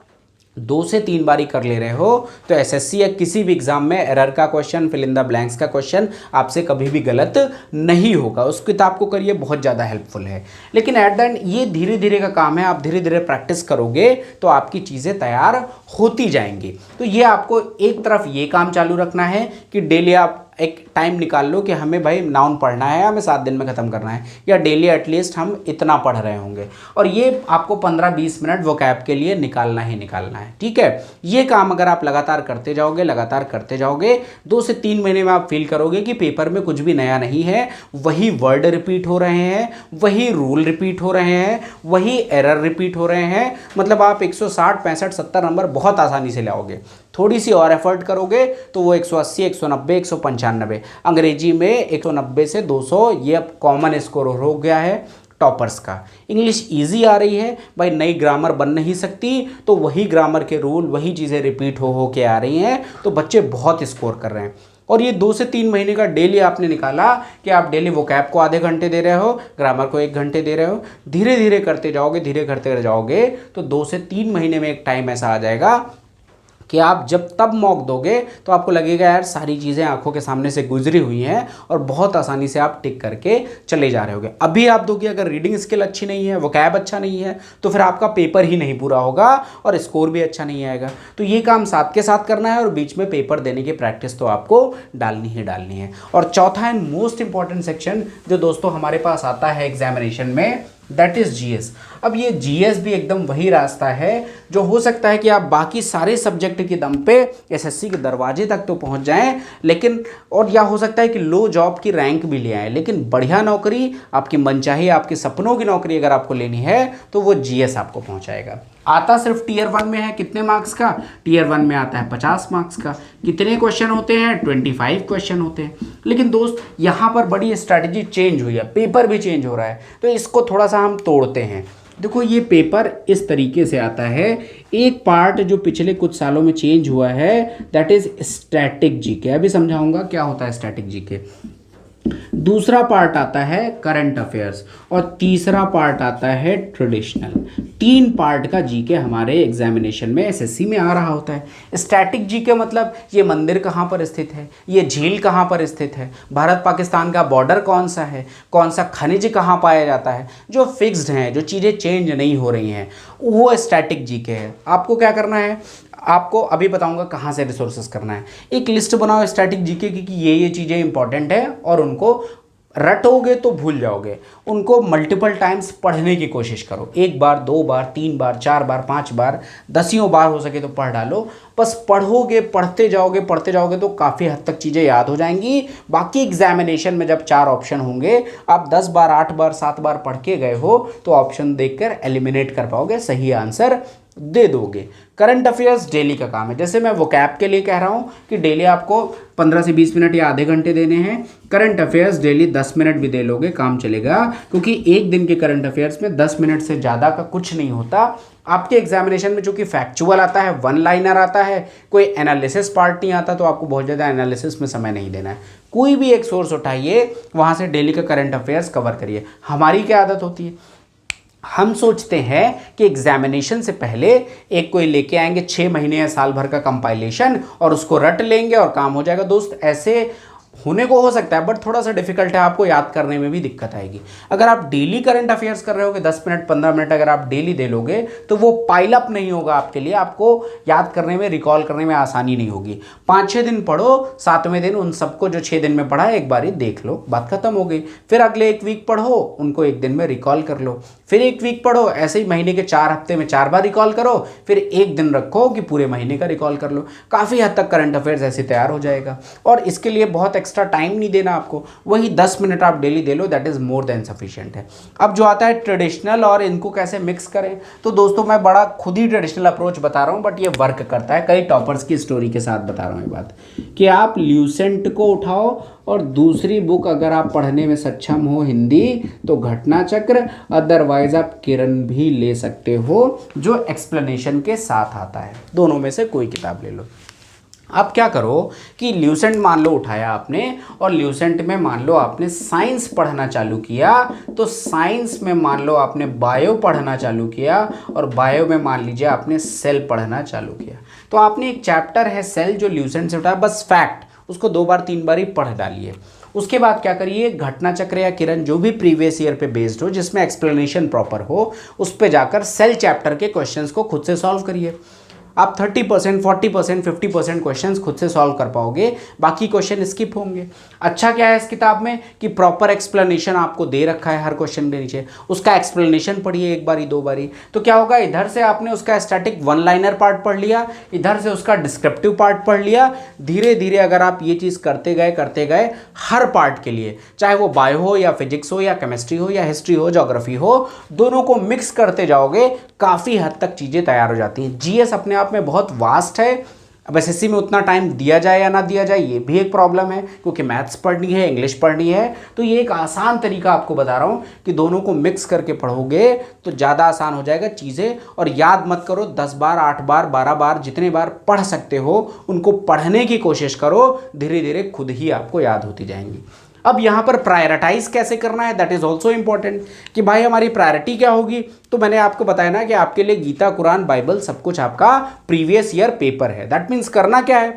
2 से 3 बारी कर ले रहे हो तो SSC या किसी भी एग्जाम में एरर का question, fill in the blanks का क्वेश्चन आपसे कभी भी गलत नहीं होगा। उस किताब को करिए, बहुत ज़्यादा हेल्पफुल है। लेकिन एट द एंड ये धीरे धीरे का काम है, आप धीरे धीरे प्रैक्टिस करोगे तो आपकी चीज़ें तैयार होती जाएंगी। तो ये आपको एक तरफ ये काम चालू रखना है कि डेली आप एक टाइम निकाल लो कि हमें भाई नाउन पढ़ना है, हमें 7 दिन में ख़त्म करना है, या डेली एटलीस्ट हम इतना पढ़ रहे होंगे, और ये आपको 15-20 मिनट वोकैब के लिए निकालना ही निकालना है। ठीक है, ये काम अगर आप लगातार करते जाओगे 2 से 3 महीने में आप फील करोगे कि पेपर में कुछ भी नया नहीं है, वही वर्ड रिपीट हो रहे हैं, वही रूल रिपीट हो रहे हैं, वही एरर रिपीट हो रहे हैं। मतलब आप 160, 65, 70 नंबर बहुत आसानी से लाओगे। थोड़ी सी और एफर्ट करोगे तो वो 180, 190, 195, अंग्रेजी में 190 से 200 ये अब कॉमन स्कोर हो गया है टॉपर्स का। इंग्लिश इजी आ रही है भाई, नई ग्रामर बन नहीं सकती, तो वही ग्रामर के रूल, वही चीज़ें रिपीट हो के आ रही हैं, तो बच्चे बहुत स्कोर कर रहे हैं। और ये 2 से 3 महीने का डेली आपने निकाला कि आप डेली वोकैब को आधे घंटे दे रहे हो, ग्रामर को 1 घंटे दे रहे हो, धीरे धीरे करते जाओगे तो 2 से 3 महीने में एक टाइम ऐसा आ जाएगा कि आप जब तब मॉक दोगे तो आपको लगेगा यार सारी चीज़ें आंखों के सामने से गुजरी हुई हैं और बहुत आसानी से आप टिक करके चले जा रहे होगे। अभी आप दोगे, अगर रीडिंग स्किल अच्छी नहीं है, वोकैब अच्छा नहीं है, तो फिर आपका पेपर ही नहीं पूरा होगा और स्कोर भी अच्छा नहीं आएगा। तो ये काम साथ के साथ करना है और बीच में पेपर देने की प्रैक्टिस तो आपको डालनी ही डालनी है। और चौथा एंड मोस्ट इंपॉर्टेंट सेक्शन जो दोस्तों हमारे पास आता है एग्जामिनेशन में, दैट इज़ GS। अब ये GS भी एकदम वही रास्ता है जो हो सकता है कि आप बाकी सारे सब्जेक्ट के दम पे SSC के दरवाजे तक तो पहुंच जाएं, लेकिन और या हो सकता है कि लो जॉब की रैंक भी ले आए, लेकिन बढ़िया नौकरी, आपकी मनचाही, आपके सपनों की नौकरी अगर आपको लेनी है तो वो GS आपको पहुंचाएगा। आता सिर्फ टियर 1 में है, कितने मार्क्स का? टियर 1 में आता है 50 मार्क्स का। कितने क्वेश्चन होते हैं? 25 क्वेश्चन होते हैं। लेकिन दोस्त यहाँ पर बड़ी स्ट्रैटेजी चेंज हुई है, पेपर भी चेंज हो रहा है, तो इसको थोड़ा सा हम तोड़ते हैं। देखो ये पेपर इस तरीके से आता है। एक पार्ट जो पिछले कुछ सालों में चेंज हुआ है दैट इज स्टैटिक जीके। अभी समझाऊंगा क्या होता है स्टैटिक जीके। दूसरा पार्ट आता है करंट अफेयर्स और तीसरा पार्ट आता है ट्रेडिशनल। 3 पार्ट का जीके हमारे एग्जामिनेशन में SSC में आ रहा होता है। स्टैटिक जीके मतलब ये मंदिर कहाँ पर स्थित है, ये झील कहाँ पर स्थित है, भारत पाकिस्तान का बॉर्डर कौन सा है, कौन सा खनिज कहाँ पाया जाता है, जो फिक्स्ड हैं, जो चीज़ें चेंज नहीं हो रही हैं, वो स्टैटिक जीके है। आपको क्या करना है, आपको अभी बताऊंगा कहाँ से रिसोर्सेस करना है। एक लिस्ट बनाओ स्टैटिक जीके की कि ये चीज़ें इंपॉर्टेंट है और उनको रटोगे तो भूल जाओगे। उनको मल्टीपल टाइम्स पढ़ने की कोशिश करो, 1 बार 2 बार 3 बार 4 बार 5 बार 10 बार हो सके तो पढ़ डालो। बस पढ़ोगे, पढ़ते जाओगे तो काफ़ी हद तक चीज़ें याद हो जाएंगी। बाकी एग्जामिनेशन में जब 4 ऑप्शन होंगे, आप 10 बार 8 बार 7 बार पढ़ के गए हो तो ऑप्शन देखकर एलिमिनेट कर पाओगे, सही आंसर दे दोगे। करंट अफेयर्स डेली का काम है। जैसे मैं वोकैब के लिए कह रहा हूँ कि डेली आपको 15 से 20 मिनट या आधे घंटे देने हैं, करंट अफेयर्स डेली 10 मिनट भी दे लोगे काम चलेगा, क्योंकि एक दिन के करंट अफेयर्स में 10 मिनट से ज़्यादा का कुछ नहीं होता। आपके एग्जामिनेशन में चूंकि फैक्चुअल आता है, 1 लाइनर आता है, कोई एनालिसिस पार्ट नहीं आता, तो आपको बहुत ज़्यादा एनालिसिस में समय नहीं देना है। कोई भी एक सोर्स उठाइए, वहाँ से डेली का करंट अफेयर्स कवर करिए। हमारी क्या आदत होती है, हम सोचते हैं कि एग्जामिनेशन से पहले एक कोई लेके आएंगे 6 महीने या साल भर का कंपाइलेशन और उसको रट लेंगे और काम हो जाएगा। दोस्त ऐसे होने को हो सकता है, बट थोड़ा सा डिफिकल्ट है, आपको याद करने में भी दिक्कत आएगी। अगर आप डेली करंट अफेयर्स कर रहे होगे, 10 मिनट 15 मिनट अगर आप डेली दे लोगे तो वो पाइल अप नहीं होगा आपके लिए, आपको याद करने में, रिकॉल करने में आसानी नहीं होगी। 5-6 दिन पढ़ो, 7वें दिन उन सबको जो 6 दिन में पढ़ा है एक बार ही देख लो, बात खत्म हो गई। फिर अगले 1 वीक पढ़ो, उनको 1 दिन में रिकॉल कर लो। फिर 1 वीक पढ़ो, ऐसे ही महीने के 4 हफ्ते में 4 बार रिकॉल करो, फिर 1 दिन रखो कि पूरे महीने का रिकॉल कर लो। काफ़ी हद तक करंट अफेयर्स ऐसे तैयार हो जाएगा और इसके लिए बहुत एक्स्ट्रा टाइम नहीं देना आपको, वही 10 मिनट आप daily they low, that is more than sufficient है। अब जो आता है ट्रेडिशनल और इनको कैसे मिक्स करें, तो दोस्तों मैं बड़ा खुद ही ट्रेडिशनल अप्रोच बता रहा हूँ, बट ये वर्क करता है। कई टॉपर्स की स्टोरी के साथ बता रहा हूँ ये बात कि आप ल्यूसेंट को उठाओ और दूसरी बुक अगर आप पढ़ने में सक्षम हो हिंदी तो घटना चक्र, अदरवाइज आप किरण भी ले सकते हो जो एक्सप्लेनेशन के साथ आता है। दोनों में से कोई किताब ले लो। अब क्या करो कि ल्यूसेंट मान लो उठाया आपने और ल्यूसेंट में मान लो आपने साइंस पढ़ना चालू किया, तो साइंस में मान लो आपने बायो पढ़ना चालू किया और बायो में मान लीजिए आपने सेल पढ़ना चालू किया। तो आपने एक चैप्टर है सेल जो ल्यूसेंट से उठाया, बस फैक्ट उसको 2 बार 3 बार ही पढ़ डालिए। उसके बाद क्या करिए, घटना चक्र या किरण जो भी प्रीवियस ईयर पे बेस्ड हो जिसमें एक्सप्लेनेशन प्रॉपर हो उस पे जाकर सेल चैप्टर के क्वेश्चंस को खुद से सॉल्व करिए। आप 30%, 40%, 50% क्वेश्चंस खुद से सॉल्व कर पाओगे, बाकी क्वेश्चन स्किप होंगे। अच्छा क्या है इस किताब में कि प्रॉपर एक्सप्लेनेशन आपको दे रखा है हर क्वेश्चन के नीचे, उसका एक्सप्लेनेशन पढ़िए 1 बारी 2 बारी। तो क्या होगा, इधर से आपने उसका स्टैटिक 1 लाइनर पार्ट पढ़ लिया, इधर से उसका डिस्क्रिप्टिव पार्ट पढ़ लिया। धीरे धीरे अगर आप ये चीज़ करते गए हर पार्ट के लिए, चाहे वो बायो हो या फिजिक्स हो या केमिस्ट्री हो या हिस्ट्री हो, ज्योग्राफी हो, दोनों को मिक्स करते जाओगे, काफ़ी हद तक चीज़ें तैयार हो जाती हैं। जीएस अपने आप में बहुत वास्ट है। अब एसएससी में उतना टाइम दिया जाए या ना दिया जाए ये भी एक प्रॉब्लम है, क्योंकि मैथ्स पढ़नी है, इंग्लिश पढ़नी है। तो ये एक आसान तरीका आपको बता रहा हूँ कि दोनों को मिक्स करके पढ़ोगे तो ज़्यादा आसान हो जाएगा चीज़ें। और याद मत करो 10 बार, 8 बार, 12 बार, जितने बार पढ़ सकते हो उनको पढ़ने की कोशिश करो, धीरे धीरे खुद ही आपको याद होती जाएंगी। अब यहाँ पर प्रायोरिटाइज कैसे करना है, दैट इज ऑल्सो इंपॉर्टेंट कि भाई हमारी प्रायोरिटी क्या होगी। तो मैंने आपको बताया ना कि आपके लिए गीता, कुरान, बाइबल सब कुछ आपका प्रीवियस ईयर पेपर है। दैट मीन्स करना क्या है,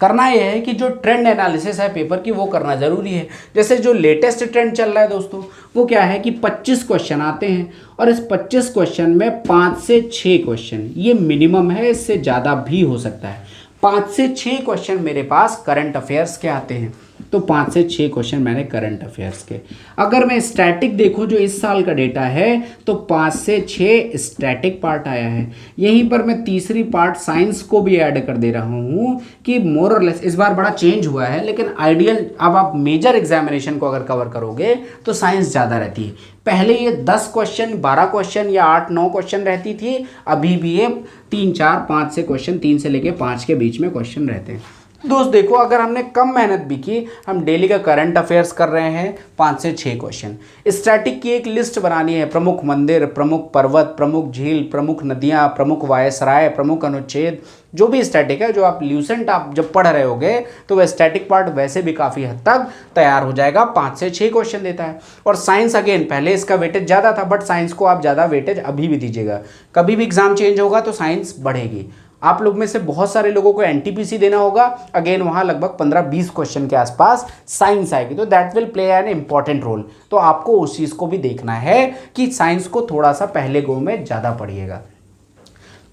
करना यह है कि जो ट्रेंड एनालिसिस है पेपर की वो करना ज़रूरी है। जैसे जो लेटेस्ट ट्रेंड चल रहा है दोस्तों, वो क्या है कि 25 क्वेश्चन आते हैं और इस 25 क्वेश्चन में 5 से 6 क्वेश्चन ये मिनिमम है, इससे ज़्यादा भी हो सकता है। 5 से 6 क्वेश्चन मेरे पास करंट अफेयर्स के आते हैं, तो 5 से 6 क्वेश्चन मैंने करंट अफेयर्स के। अगर मैं स्टैटिक देखूं जो इस साल का डेटा है तो 5 से 6 स्टैटिक पार्ट आया है। यहीं पर मैं तीसरी पार्ट साइंस को भी ऐड कर दे रहा हूं कि मोर और लेस इस बार बड़ा चेंज हुआ है, लेकिन आइडियल अब आप मेजर एग्जामिनेशन को अगर कवर करोगे तो साइंस ज़्यादा रहती है। पहले ये 10 क्वेश्चन, 12 क्वेश्चन या 8-9 क्वेश्चन रहती थी, अभी भी ये 3, 4, 5 से क्वेश्चन, 3 से लेके 5 के बीच में क्वेश्चन रहते हैं। दोस्त देखो, अगर हमने कम मेहनत भी की, हम डेली का करंट अफेयर्स कर रहे हैं 5 से 6 क्वेश्चन। स्टैटिक की एक लिस्ट बनानी है, प्रमुख मंदिर, प्रमुख पर्वत, प्रमुख झील, प्रमुख नदियां, प्रमुख वायसराय, प्रमुख अनुच्छेद, जो भी स्टैटिक है, जो आप ल्यूसेंट आप जब पढ़ रहे होगे तो वह स्टैटिक पार्ट वैसे भी काफ़ी हद तक तैयार हो जाएगा। 5 से 6 क्वेश्चन देता है। और साइंस अगेन, पहले इसका वेटेज ज़्यादा था, बट साइंस को आप ज़्यादा वेटेज अभी भी दीजिएगा। कभी भी एग्जाम चेंज होगा तो साइंस बढ़ेगी। आप लोग में से बहुत सारे लोगों को एनटीपीसी देना होगा, अगेन वहाँ लगभग 15-20 क्वेश्चन के आसपास साइंस आएगी, तो that will play an important role. तो आपको उस चीज़ को भी देखना है कि साइंस को थोड़ा सा पहले गो में ज़्यादा पढ़िएगा।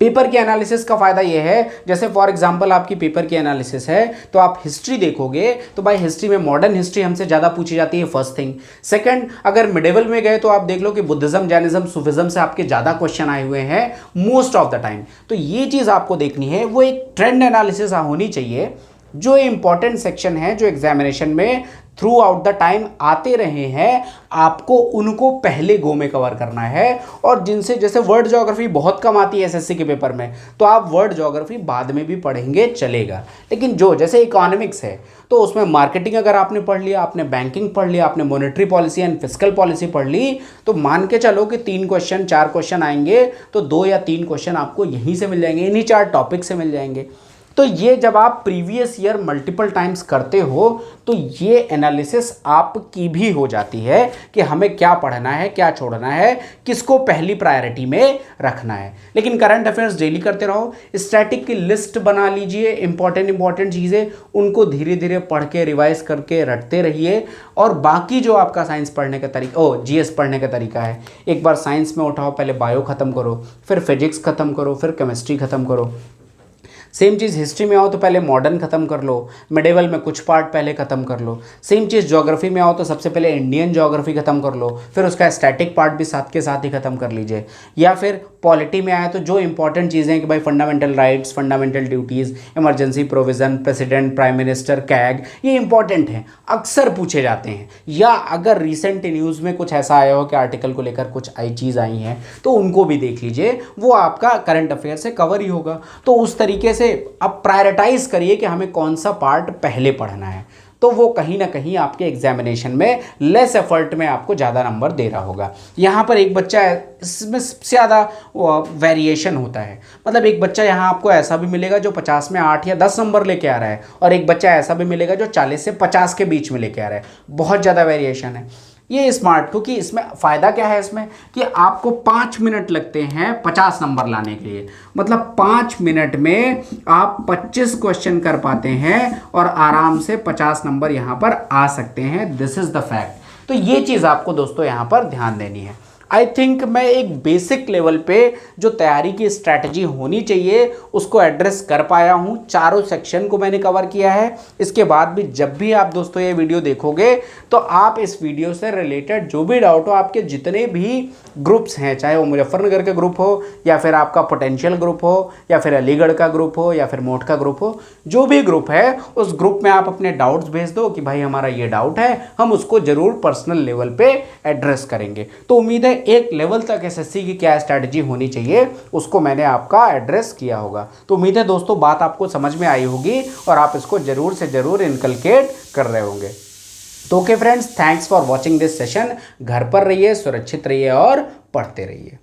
पेपर के एनालिसिस का फ़ायदा ये है, जैसे फॉर एग्जांपल आपकी पेपर की एनालिसिस है तो आप हिस्ट्री देखोगे तो भाई हिस्ट्री में मॉडर्न हिस्ट्री हमसे ज़्यादा पूछी जाती है, फर्स्ट थिंग। सेकंड, अगर मिडेवल में गए तो आप देख लो कि बुद्धिज्म, जैनिज्म, सूफिज्म से आपके ज़्यादा क्वेश्चन आए हुए हैं मोस्ट ऑफ द टाइम। तो ये चीज़ आपको देखनी है, वो एक ट्रेंड एनालिसिस होनी चाहिए। जो इंपॉर्टेंट सेक्शन है जो एग्जामिनेशन में थ्रू आउट द टाइम आते रहे हैं, आपको उनको पहले गो में कवर करना है। और जिनसे, जैसे वर्ल्ड ज्योग्राफी बहुत कम आती है एसएससी के पेपर में, तो आप वर्ल्ड ज्योग्राफी बाद में भी पढ़ेंगे चलेगा। लेकिन जो जैसे इकोनॉमिक्स है तो उसमें मार्केटिंग अगर आपने पढ़ लिया, आपने बैंकिंग पढ़ लिया, आपने monetary policy and fiscal policy पढ़ ली, तो मान के चलो कि 3 क्वेश्चन 4 क्वेश्चन आएंगे तो 2 या 3 क्वेश्चन आपको यहीं से मिल जाएंगे, इन्हीं 4 टॉपिक से मिल जाएंगे। तो ये जब आप प्रीवियस ईयर मल्टीपल टाइम्स करते हो तो ये एनालिसिस आपकी भी हो जाती है कि हमें क्या पढ़ना है, क्या छोड़ना है, किसको पहली प्रायोरिटी में रखना है। लेकिन करंट अफेयर्स डेली करते रहो, स्टैटिक की लिस्ट बना लीजिए, इंपॉर्टेंट चीज़ें उनको धीरे धीरे पढ़ के रिवाइज करके रटते रहिए। और बाकी जो आपका साइंस पढ़ने का तरीका, जीएस पढ़ने का तरीका है, एक बार साइंस में उठाओ, पहले बायो ख़त्म करो, फिर फिजिक्स ख़त्म करो, फिर केमिस्ट्री ख़त्म करो। सेम चीज़ हिस्ट्री में आओ तो पहले मॉडर्न ख़त्म कर लो, मिडेवल में कुछ पार्ट पहले ख़त्म कर लो। सेम चीज़ ज्योग्राफी में आओ तो सबसे पहले इंडियन ज्योग्राफी ख़त्म कर लो, फिर उसका स्टैटिक पार्ट भी साथ के साथ ही ख़त्म कर लीजिए। या फिर पॉलिटी में आए तो जो इंपॉर्टेंट चीज़ें हैं कि भाई fundamental rights, fundamental duties, emergency provision, president, prime minister, CAG, ये इंपॉर्टेंट हैं, अक्सर पूछे जाते हैं। या अगर रिसेंट न्यूज़ में कुछ ऐसा आया हो कि आर्टिकल को लेकर कुछ चीज़ आई हैं तो उनको भी देख लीजिए, वो आपका करंट अफेयर से कवर ही होगा। तो उस तरीके से अब प्रायोरिटाइज करिए कि हमें कौन सा पार्ट पहले पढ़ना है। तो वो कहीं ना कहीं आपके एग्जामिनेशन में लेस एफर्ट में आपको ज़्यादा नंबर दे रहा होगा। यहाँ पर एक बच्चा है, इसमें सबसे ज़्यादा वेरिएशन होता है। मतलब एक बच्चा यहाँ आपको ऐसा भी मिलेगा जो 50 में 8 या 10 नंबर लेके आ रहा है, और एक बच्चा ऐसा भी मिलेगा जो 40 से 50 के बीच में लेके आ रहा है। बहुत ज़्यादा वेरिएशन है। ये स्मार्ट, क्योंकि इसमें फ़ायदा क्या है इसमें कि आपको 5 मिनट लगते हैं 50 नंबर लाने के लिए। मतलब 5 मिनट में आप 25 क्वेश्चन कर पाते हैं और आराम से 50 नंबर यहाँ पर आ सकते हैं। This is the fact. तो ये चीज़ आपको दोस्तों यहाँ पर ध्यान देनी है। आई थिंक मैं एक बेसिक लेवल पे जो तैयारी की स्ट्रैटेजी होनी चाहिए उसको एड्रेस कर पाया हूँ। चारों सेक्शन को मैंने कवर किया है। इसके बाद भी जब भी आप दोस्तों ये वीडियो देखोगे तो आप इस वीडियो से रिलेटेड जो भी डाउट हो, आपके जितने भी ग्रुप्स हैं, चाहे वो मुजफ्फरनगर का ग्रुप हो या फिर आपका पोटेंशियल ग्रुप हो या फिर अलीगढ़ का ग्रुप हो या फिर मोट का ग्रुप हो, जो भी ग्रुप है उस ग्रुप में आप अपने डाउट्स भेज दो कि भाई हमारा ये डाउट है, हम उसको जरूर पर्सनल लेवल पे एड्रेस करेंगे। तो उम्मीद है एक लेवल तक एसएससी की क्या स्ट्रैटेजी होनी चाहिए उसको मैंने आपका एड्रेस किया होगा। तो उम्मीद है दोस्तों बात आपको समझ में आई होगी और आप इसको जरूर से जरूर इनकलकेट कर रहे होंगे। तो okay friends, thanks for watching this session. घर पर रहिए, सुरक्षित रहिए और पढ़ते रहिए।